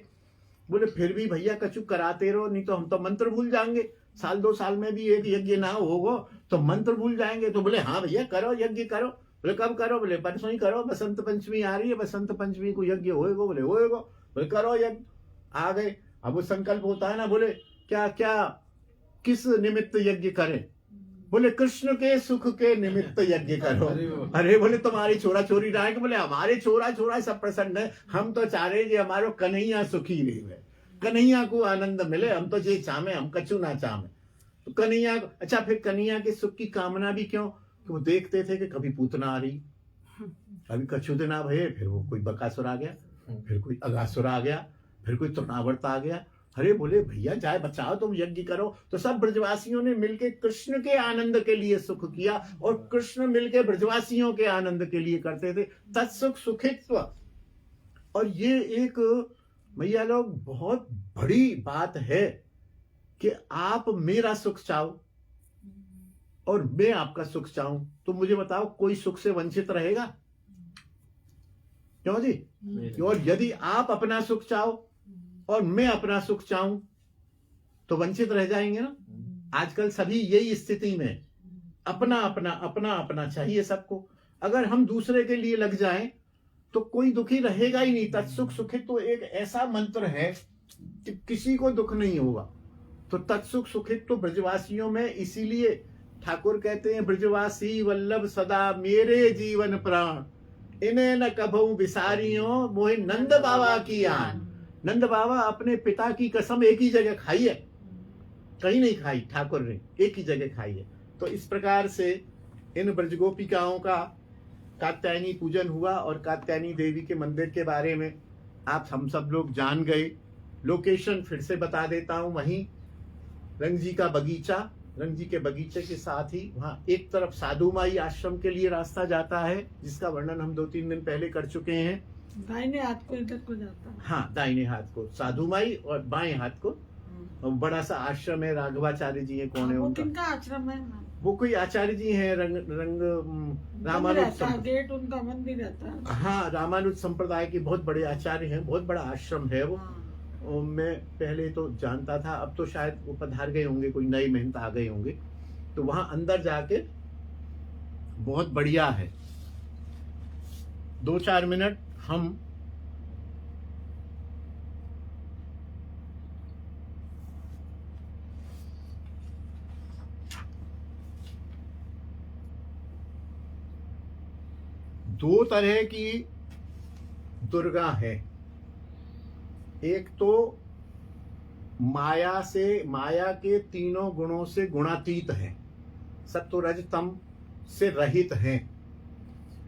बोले फिर भी भैया कछु कराते रहो, नहीं तो हम तो मंत्र भूल जाएंगे, 1-2 साल में भी एक यज्ञ ना होगा तो मंत्र भूल जाएंगे। तो बोले हाँ भैया करो, यज्ञ करो। बोले कब करो? बोले परसों ही करो, बसंत पंचमी आ रही है, बसंत पंचमी को यज्ञ होएगा। बोले होएगा। बोले करो यज्ञ। आ गए। अब वो संकल्प होता है ना, बोले क्या क्या किस निमित्त यज्ञ करें? बोले कृष्ण के सुख के निमित्त यज्ञ करो। अरे बोले तुम्हारी छोरा छोरी रहेंगे? बोले हमारे छोरा छोरा सब प्रसन्न है, हम तो चाह रहे हैं हमारो कन्हैया सुखी रहे, कन्हैया को आनंद मिले, हम तो ये चाहे, हम कछु ना चाहे। तो कन्हैया, अच्छा फिर कन्हैया के सुख की कामना भी क्यों? कि वो देखते थे कि कभी पूतना आ रही, कभी कछु दिन आ भये, फिर वो कोई बकासुर आ गया, फिर कोई अगासुर आ गया, फिर कोई तृणावर्त आ गया। अरे बोले भैया जाए बचाओ, तुम यज्ञ करो। तो सब ब्रजवासियों ने मिलके कृष्ण के आनंद के लिए सुख किया और कृष्ण मिलके ब्रजवासियों के आनंद के लिए करते थे, तत्सुख सुखित्व। और ये एक भैया लोग बहुत बड़ी बात है कि आप मेरा सुख चाहो और मैं आपका सुख चाहूं, तो मुझे बताओ कोई सुख से वंचित रहेगा? क्यों जी? और यदि आप अपना सुख चाहो और मैं अपना सुख चाहूं तो वंचित रह जाएंगे ना। आजकल सभी यही स्थिति में, अपना अपना अपना अपना चाहिए सबको। अगर हम दूसरे के लिए लग जाएं तो कोई दुखी रहेगा ही नहीं। तत्सुख सुखित्व तो एक ऐसा मंत्र है कि किसी को दुख नहीं होगा। तो तत्सुख सुखित्व तो ब्रजवासियों में, इसीलिए ठाकुर कहते हैं ब्रजवासी वल्लभ सदा मेरे जीवन प्राण, इन्हें न कभू बिसारियों मोहे नंद बाबा की आन। नंद बाबा अपने पिता की कसम एक ही जगह खाई है, कहीं नहीं खाई, ठाकुर ने एक ही जगह खाई है। तो इस प्रकार से इन ब्रजगोपिकाओं का कात्यायनी पूजन हुआ और कात्यायनी देवी के मंदिर के बारे में आप हम सब लोग जान गए। लोकेशन फिर से बता देता हूं, वहीं रंग जी का बगीचा, रंग जी के बगीचे के साथ ही वहां एक तरफ साधु माई आश्रम के लिए रास्ता जाता है, जिसका वर्णन हम 2-3 दिन पहले कर चुके हैं। दाहिने हाथ को इधर को जाता है। हाँ, दाहिने हाथ को साधु माई और बाएं हाथ को बड़ा सा आश्रम है, राघवाचार्य जी है, कौन है वो उनका? किनका आश्रम है? वो कोई आचार्य जी हैं, रंग रामानुज, गेट उनका मंदिर रहता है। हाँ, रामानुज संप्रदाय के बहुत बड़े आचार्य हैं, बहुत बड़ा आश्रम है वो। हाँ। मैं पहले तो जानता था, अब तो शायद वो पधार गए होंगे, कोई नए महंत आ गए होंगे। तो वहां अंदर जाके बहुत बढ़िया है। 2-4 मिनट हम दो तरह की दुर्गा है। एक तो माया से, माया के तीनों गुणों से गुणातीत है, सत्व रज तम से रहित है।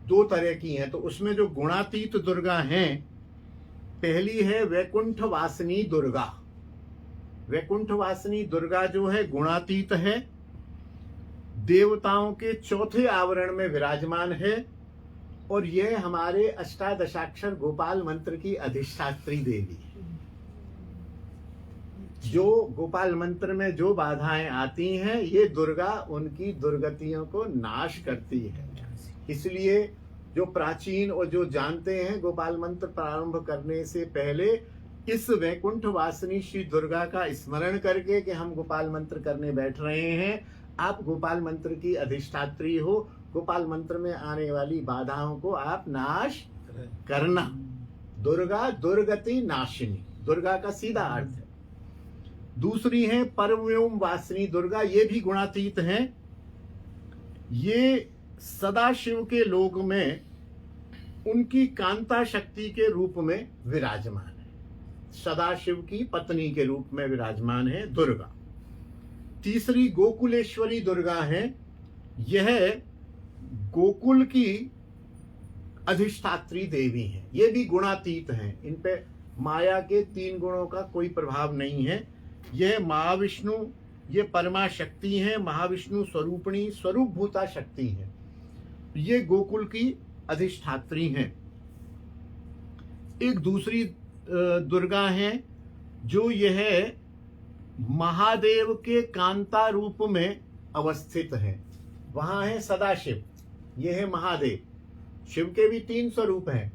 दो तरह की हैं। तो उसमें जो गुणातीत दुर्गा हैं, पहली है वैकुंठ वासिनी दुर्गा। वैकुंठ वासिनी दुर्गा जो है गुणातीत है, देवताओं के चौथे आवरण में विराजमान है, और यह हमारे अष्टादशाक्षर गोपाल मंत्र की अधिष्ठात्री देवी है। जो गोपाल मंत्र में जो बाधाएं आती हैं, ये दुर्गा उनकी दुर्गतियों को नाश करती है। इसलिए जो प्राचीन और जो जानते हैं, गोपाल मंत्र प्रारंभ करने से पहले इस वैकुंठ वासिनी श्री दुर्गा का स्मरण करके कि हम गोपाल मंत्र करने बैठ रहे हैं, आप गोपाल मंत्र की अधिष्ठात्री हो, गोपाल मंत्र में आने वाली बाधाओं को आप नाश करना। दुर्गा दुर्गति नाशिनी, दुर्गा का सीधा अर्थ है। दूसरी है परव्योम वासिनी दुर्गा, ये भी गुणातीत हैं। ये सदाशिव के लोक में उनकी कांता शक्ति के रूप में विराजमान है, सदाशिव की पत्नी के रूप में विराजमान है दुर्गा। तीसरी गोकुलेश्वरी दुर्गा है, यह गोकुल की अधिष्ठात्री देवी है। ये भी गुणातीत हैं, इन पे माया के 3 गुणों का कोई प्रभाव नहीं है। यह महाविष्णु, ये परमा शक्ति है, महाविष्णु स्वरूपिणी स्वरूप भूता शक्ति है। ये गोकुल की अधिष्ठात्री हैं। एक दूसरी दुर्गा है जो यह महादेव के कांता रूप में अवस्थित है। वहां है सदाशिव, यह है महादेव। शिव के भी 3 स्वरूप हैं,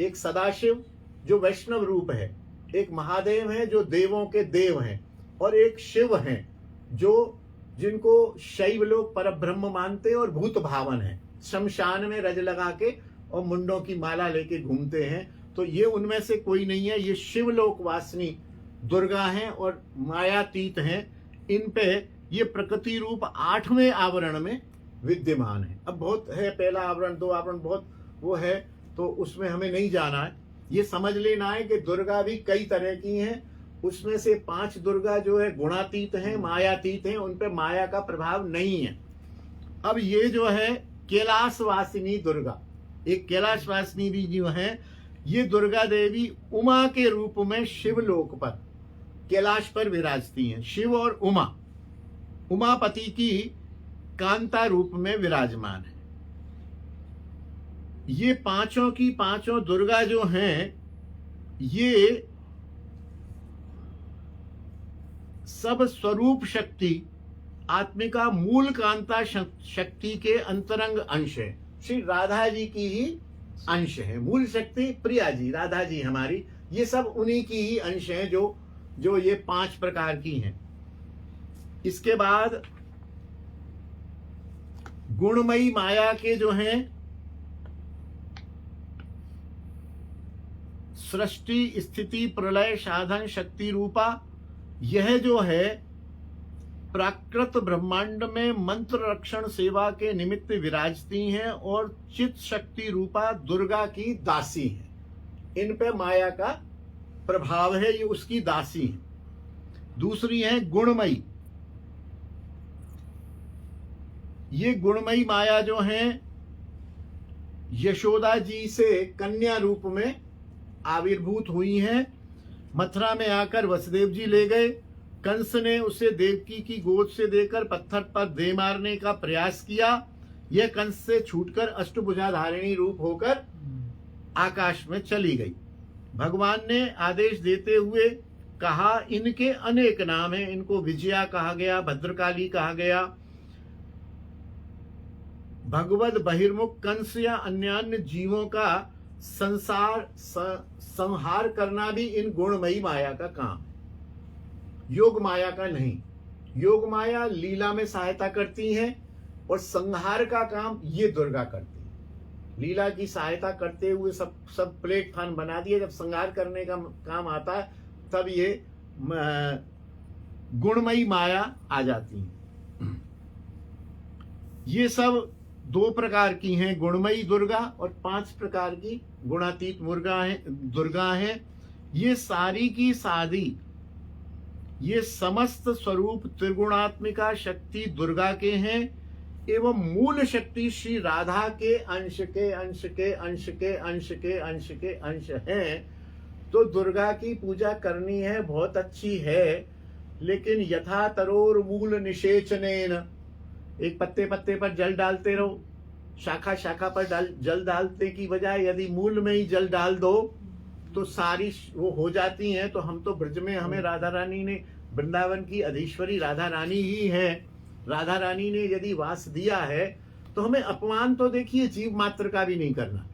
एक सदाशिव जो वैष्णव रूप है, एक महादेव है जो देवों के देव हैं, और एक शिव हैं जो जिनको शैव लोग परब्रह्म मानते और भूत भावन है, शमशान में रज लगा के और मुंडों की माला लेके घूमते हैं। तो ये उनमें से कोई नहीं है, ये शिवलोक वासिनी दुर्गा हैं और मायातीत हैं। इन पे ये प्रकृति रूप 8वें आवरण में विद्यमान है। अब बहुत है, पहला आवरण 2 आवरण बहुत वो है, तो उसमें हमें नहीं जाना है। ये समझ लेना है कि दुर्गा भी कई तरह की हैं। उसमें से 5 दुर्गा जो है गुणातीत हैं, मायातीत हैं, उन पे माया का प्रभाव नहीं है। अब ये जो है कैलाशवासिनी दुर्गा, एक कैलाशवासिनी भी जो है, ये दुर्गा देवी उमा के रूप में शिवलोक पर कैलाश पर विराजती हैं। शिव और उमा, उमापति की कांता रूप में विराजमान है। ये पांचों की पांचों दुर्गा जो हैं, ये सब स्वरूप शक्ति, आत्मिका मूल कांता शक्ति के अंतरंग अंश है। श्री राधा जी की ही अंश है। मूल शक्ति प्रिया जी, राधा जी हमारी, ये सब उन्हीं की ही अंश हैं जो ये 5 प्रकार की हैं। इसके बाद गुणमयी माया के जो हैं, सृष्टि स्थिति प्रलय साधन शक्ति रूपा, यह जो है प्राकृत ब्रह्मांड में मंत्र रक्षण सेवा के निमित्त विराजती हैं और चित शक्ति रूपा दुर्गा की दासी हैं। इन पे माया का प्रभाव है, ये उसकी दासी हैं। दूसरी है गुणमयी, ये गुणमयी माया जो है यशोदा जी से कन्या रूप में आविर्भूत हुई हैं। मथुरा में आकर वसुदेव जी ले गए, कंस ने उसे देवकी की गोद से देकर पत्थर पर दे मारने का प्रयास किया। यह कंस से छूटकर अष्टभुजाधारिणी रूप होकर आकाश में चली गई। भगवान ने आदेश देते हुए कहा, इनके अनेक नाम हैं, इनको विजया कहा गया, भद्रकाली कहा गया। भगवद बहिर्मुख कंस या अन्य जीवों का संहार करना भी इन गुणमयी माया का काम है, योग माया का नहीं। योग माया लीला में सहायता करती है और संहार का काम ये दुर्गा करती है। लीला की सहायता करते हुए सब प्लेटफॉर्म बना दिए, जब संहार करने का काम आता है तब ये गुणमयी माया आ जाती है। ये सब 2 प्रकार की हैं, गुणमयी दुर्गा, और 5 प्रकार की गुणातीत दुर्गा है। ये सारी की सारी ये समस्त स्वरूप त्रिगुणात्मिका शक्ति दुर्गा के हैं। एवं मूल शक्ति श्री राधा के अंश के अंश के अंश के अंश के अंश के अंश हैं, तो दुर्गा की पूजा करनी है, बहुत अच्छी है, लेकिन यथा तरोर मूल निषेचनेन, एक पत्ते पत्ते पर जल डालते रहो, शाखा शाखा पर जल डालने की बजाय यदि मूल में ही जल डाल दो तो सारी वो हो जाती हैं। तो हम तो ब्रज में, हमें राधा रानी ने, वृंदावन की अधीश्वरी राधा रानी ही है, राधा रानी ने यदि वास दिया है तो हमें अपमान तो देखिए जीव मात्र का भी नहीं करना।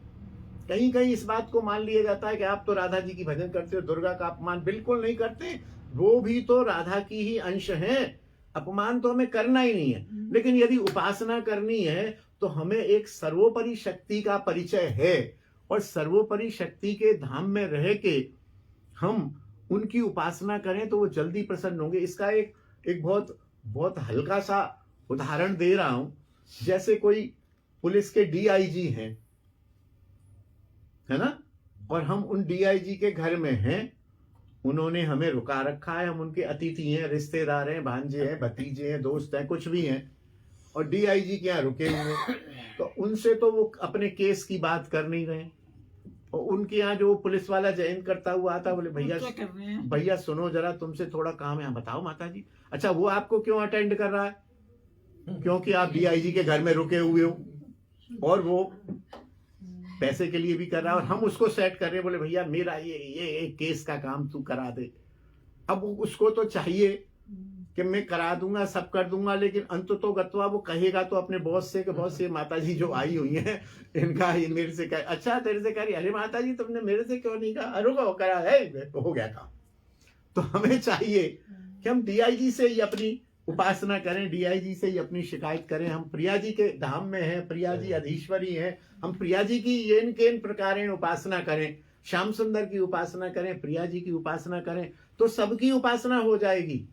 कहीं कहीं इस बात को मान लिया जाता है कि आप तो राधा जी की भजन करते हो, दुर्गा का अपमान बिल्कुल नहीं करते, वो भी तो राधा की ही अंश है, अपमान तो हमें करना ही नहीं है। लेकिन यदि उपासना करनी है तो हमें एक सर्वोपरि शक्ति का परिचय है, और सर्वोपरि शक्ति के धाम में रह के हम उनकी उपासना करें तो वो जल्दी प्रसन्न होंगे। इसका एक बहुत बहुत हल्का सा उदाहरण दे रहा हूं। जैसे कोई पुलिस के डीआईजी हैं, है ना, और हम उन डीआईजी के घर में हैं, उन्होंने हमें रुका रखा है, हम उनके अतिथि हैं, रिश्तेदार हैं, भांजे हैं, भतीजे हैं, दोस्त हैं, कुछ भी हैं, और डीआईजी के यहाँ रुके हुए, तो उनसे तो वो अपने केस की बात कर नहीं रहे। और उनके यहाँ जो पुलिस वाला जयंत करता हुआ आता, बोले भैया सुनो जरा, तुमसे थोड़ा काम है। बताओ माता जी। अच्छा, वो आपको क्यों अटेंड कर रहा है? क्योंकि आप डीआईजी के घर में रुके हुए हो, और वो पैसे के लिए भी कर रहा है, और हम उसको सेट कर रहे हैं। बोले भैया मेरा ये केस का काम तू करा दे। अब उसको तो चाहिए कि मैं करा दूंगा, सब कर दूंगा, लेकिन अंततो गत्वा वो कहेगा तो अपने बॉस से कि बॉस ये माता जी जो आई हुई हैं, इनका ये मेरे से कह, अच्छा तेरे से कह रही, अरे माता जी तुमने मेरे से क्यों नहीं कहा? अरे वो करा है, हो गया काम। तो हमें चाहिए कि हम डीआईजी से ही अपनी उपासना करें, डीआईजी से ही अपनी शिकायत करें। हम प्रिया जी के धाम में हैं, प्रिया जी अधीश्वरी हैं, हम प्रिया जी की येन केन प्रकारेण उपासना करें, श्याम सुंदर की उपासना करें, प्रिया जी की उपासना करें, तो सबकी उपासना हो जाएगी।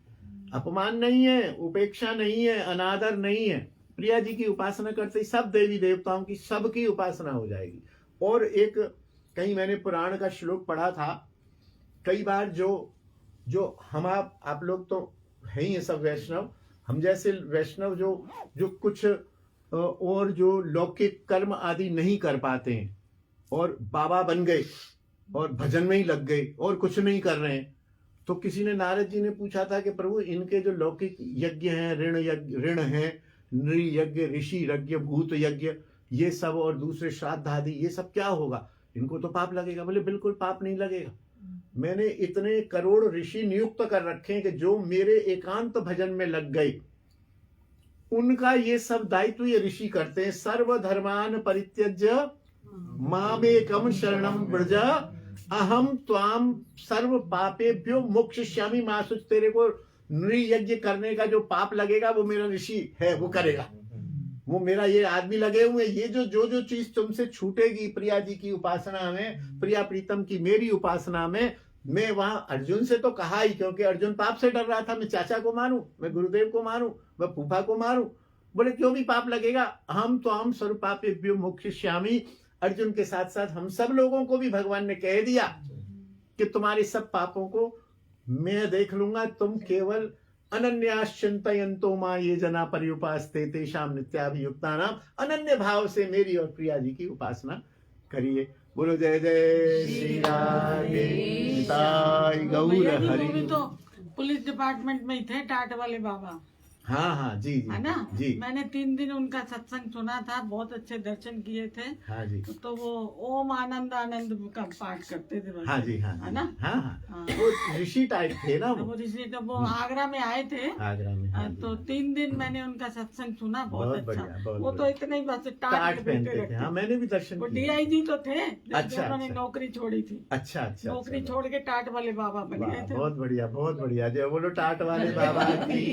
अपमान नहीं है, उपेक्षा नहीं है, अनादर नहीं है। प्रिया जी की उपासना करते ही सब देवी देवताओं की सबकी उपासना हो जाएगी। और एक कहीं मैंने पुराण का श्लोक पढ़ा था, कई बार जो हम आप लोग तो है ही सब वैष्णव, हम जैसे वैष्णव जो कुछ और जो लौकिक कर्म आदि नहीं कर पाते हैं और बाबा बन गए और भजन में ही लग गए और कुछ नहीं कर रहे हैं, तो किसी ने, नारद जी ने पूछा था कि प्रभु इनके जो लौकिक यज्ञ हैं, ऋण है, नृ यज्ञ, ऋषि यज्ञ, भूत यज्ञ, ये सब, और दूसरे श्राद्ध आदि, ये सब क्या होगा? इनको तो पाप लगेगा। बोले बिल्कुल पाप नहीं लगेगा। मैंने इतने करोड़ ऋषि नियुक्त कर रखे हैं कि जो मेरे एकांत भजन में लग गए, उनका ये सब दायित्व ये ऋषि करते हैं। सर्वधर्मान परित्यज्य मामेकम शरणम व्रज अहम त्वाम सर्व पापेभ्यो मोक्षयिष्यामि मा शुच। तेरे को नृयज्ञ करने का जो पाप लगेगा वो मेरा ऋषि है, वो करेगा। वो मेरा ये आदमी लगे हुए, ये जो चीज तुमसे छूटेगी प्रिया जी की उपासना में, प्रिया प्रीतम की मेरी उपासना में, मैं वहां अर्जुन से तो कहा ही, क्योंकि अर्जुन पाप से डर रहा था, मैं चाचा को मारूं, मैं गुरुदेव को मारूं, मैं फूफा को मारूं। बोले क्यों भी पाप लगेगा, हम तो हम सर्व पापेभ्यो मोक्षयिष्यामि। अर्जुन के साथ साथ हम सब लोगों को भी भगवान ने कह दिया कि तुम्हारे सब पापों को मैं देख लूंगा, तुम केवल अनन्याश्चिंतयन्तो मां ये जना पर्युपास्ते तेषां नित्याभियुक्तानाम, अनन्य भाव से मेरी और प्रिया जी की उपासना करिए। बोलो जय जय श्री राधे निताई गौर हरि। तो पुलिस डिपार्टमेंट में ही थे, टाट वाले बाबा। हाँ जी है ना जी। मैंने 3 दिन उनका सत्संग सुना था, बहुत अच्छे दर्शन किए थे। हाँ जी। तो वो ओम आनंद आनंद का पाठ करते थे। हाँ जी। हाँ है ना। हाँ। वो ऋषि टाइप थे ना वो ऋषि, तो वो आगरा में आए थे। आगरा में। हाँ तो 3 दिन मैंने उनका सत्संग सुना, बहुत अच्छा। वो तो इतने ही बस टाट पहनते थे। हाँ, मैंने भी दर्शन किया। डीआईजी तो थे, अच्छा, उन्होंने नौकरी छोड़ी थी। अच्छा। नौकरी छोड़ के टाट वाले बाबा बन गए थे। बहुत बढ़िया। जय बोलो टाट वाले बाबा की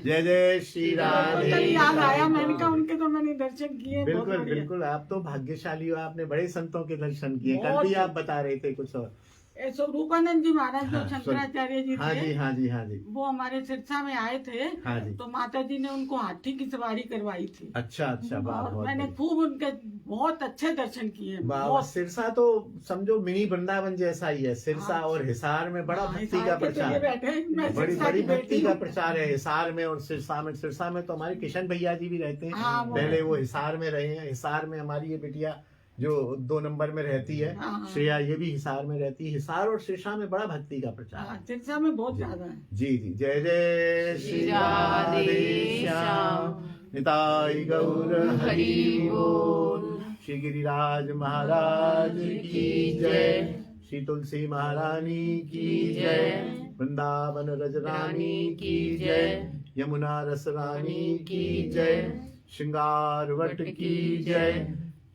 जय जय श्री राधे। याद आया, मैंने कहा उनके तो मैंने दर्शन किए। बिल्कुल, आप तो भाग्यशाली हो, आपने बड़े संतों के दर्शन किए। कल भी आप बता रहे थे कुछ और। स्वरूपानंद जी महाराज जो हाँ, शंकराचार्य जी हाँ जी थे, हाँ जी हाँ जी वो हमारे सिरसा में आए थे। हाँ जी। तो माता जी ने उनको हाथी की सवारी करवाई थी। अच्छा अच्छा, वाह, और बहुत मैंने बढ़िया। खूब उनके बहुत अच्छे दर्शन किए। वाह, बहुत। सिरसा तो समझो मिनी वृंदावन जैसा ही है। सिरसा हाँ। और हिसार में बड़ा हाँ, भक्ति हिसार का के तो ये प्रचार है। बैठे हैं, मैं बड़ी सिरसा बड़ी की भक्ति बेटी का हूँ। प्रचार है हिसार में और सिरसा में। सिरसा में तो हमारे किशन भैया जी भी रहते हैं। हाँ, वो पहले वो रहते हैं। हिसार में रहे हैं। हिसार में हमारी ये बिटिया जो 2 नंबर में रहती है, हाँ। श्रेया, ये भी हिसार में रहती है। हिसार और सिरसा में बड़ा भक्ति का प्रचार हाँ, है। सिरसा में बहुत जी। ज्यादा है। जी जी, जय जय श्री राधे श्याम, निताई गौर हरि बोल। श्री गिरिराज महाराज की जय, श्री तुलसी महारानी की जय, वृंदावन रजरानी की जय, यमुना रस रानी की जय, श्रृंगार वट की जय,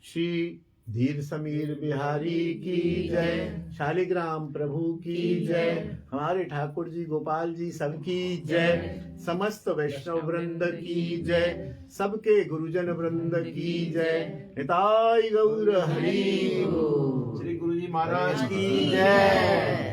श्री धीर समीर बिहारी की जय, शालिग्राम प्रभु की जय, हमारे ठाकुर जी गोपाल जी सबकी जय, समस्त वैष्णव वृंद की जय, सबके गुरुजन वृंद की जय, निताई गौर हरि बोल। श्री गुरु जी महाराज की जय।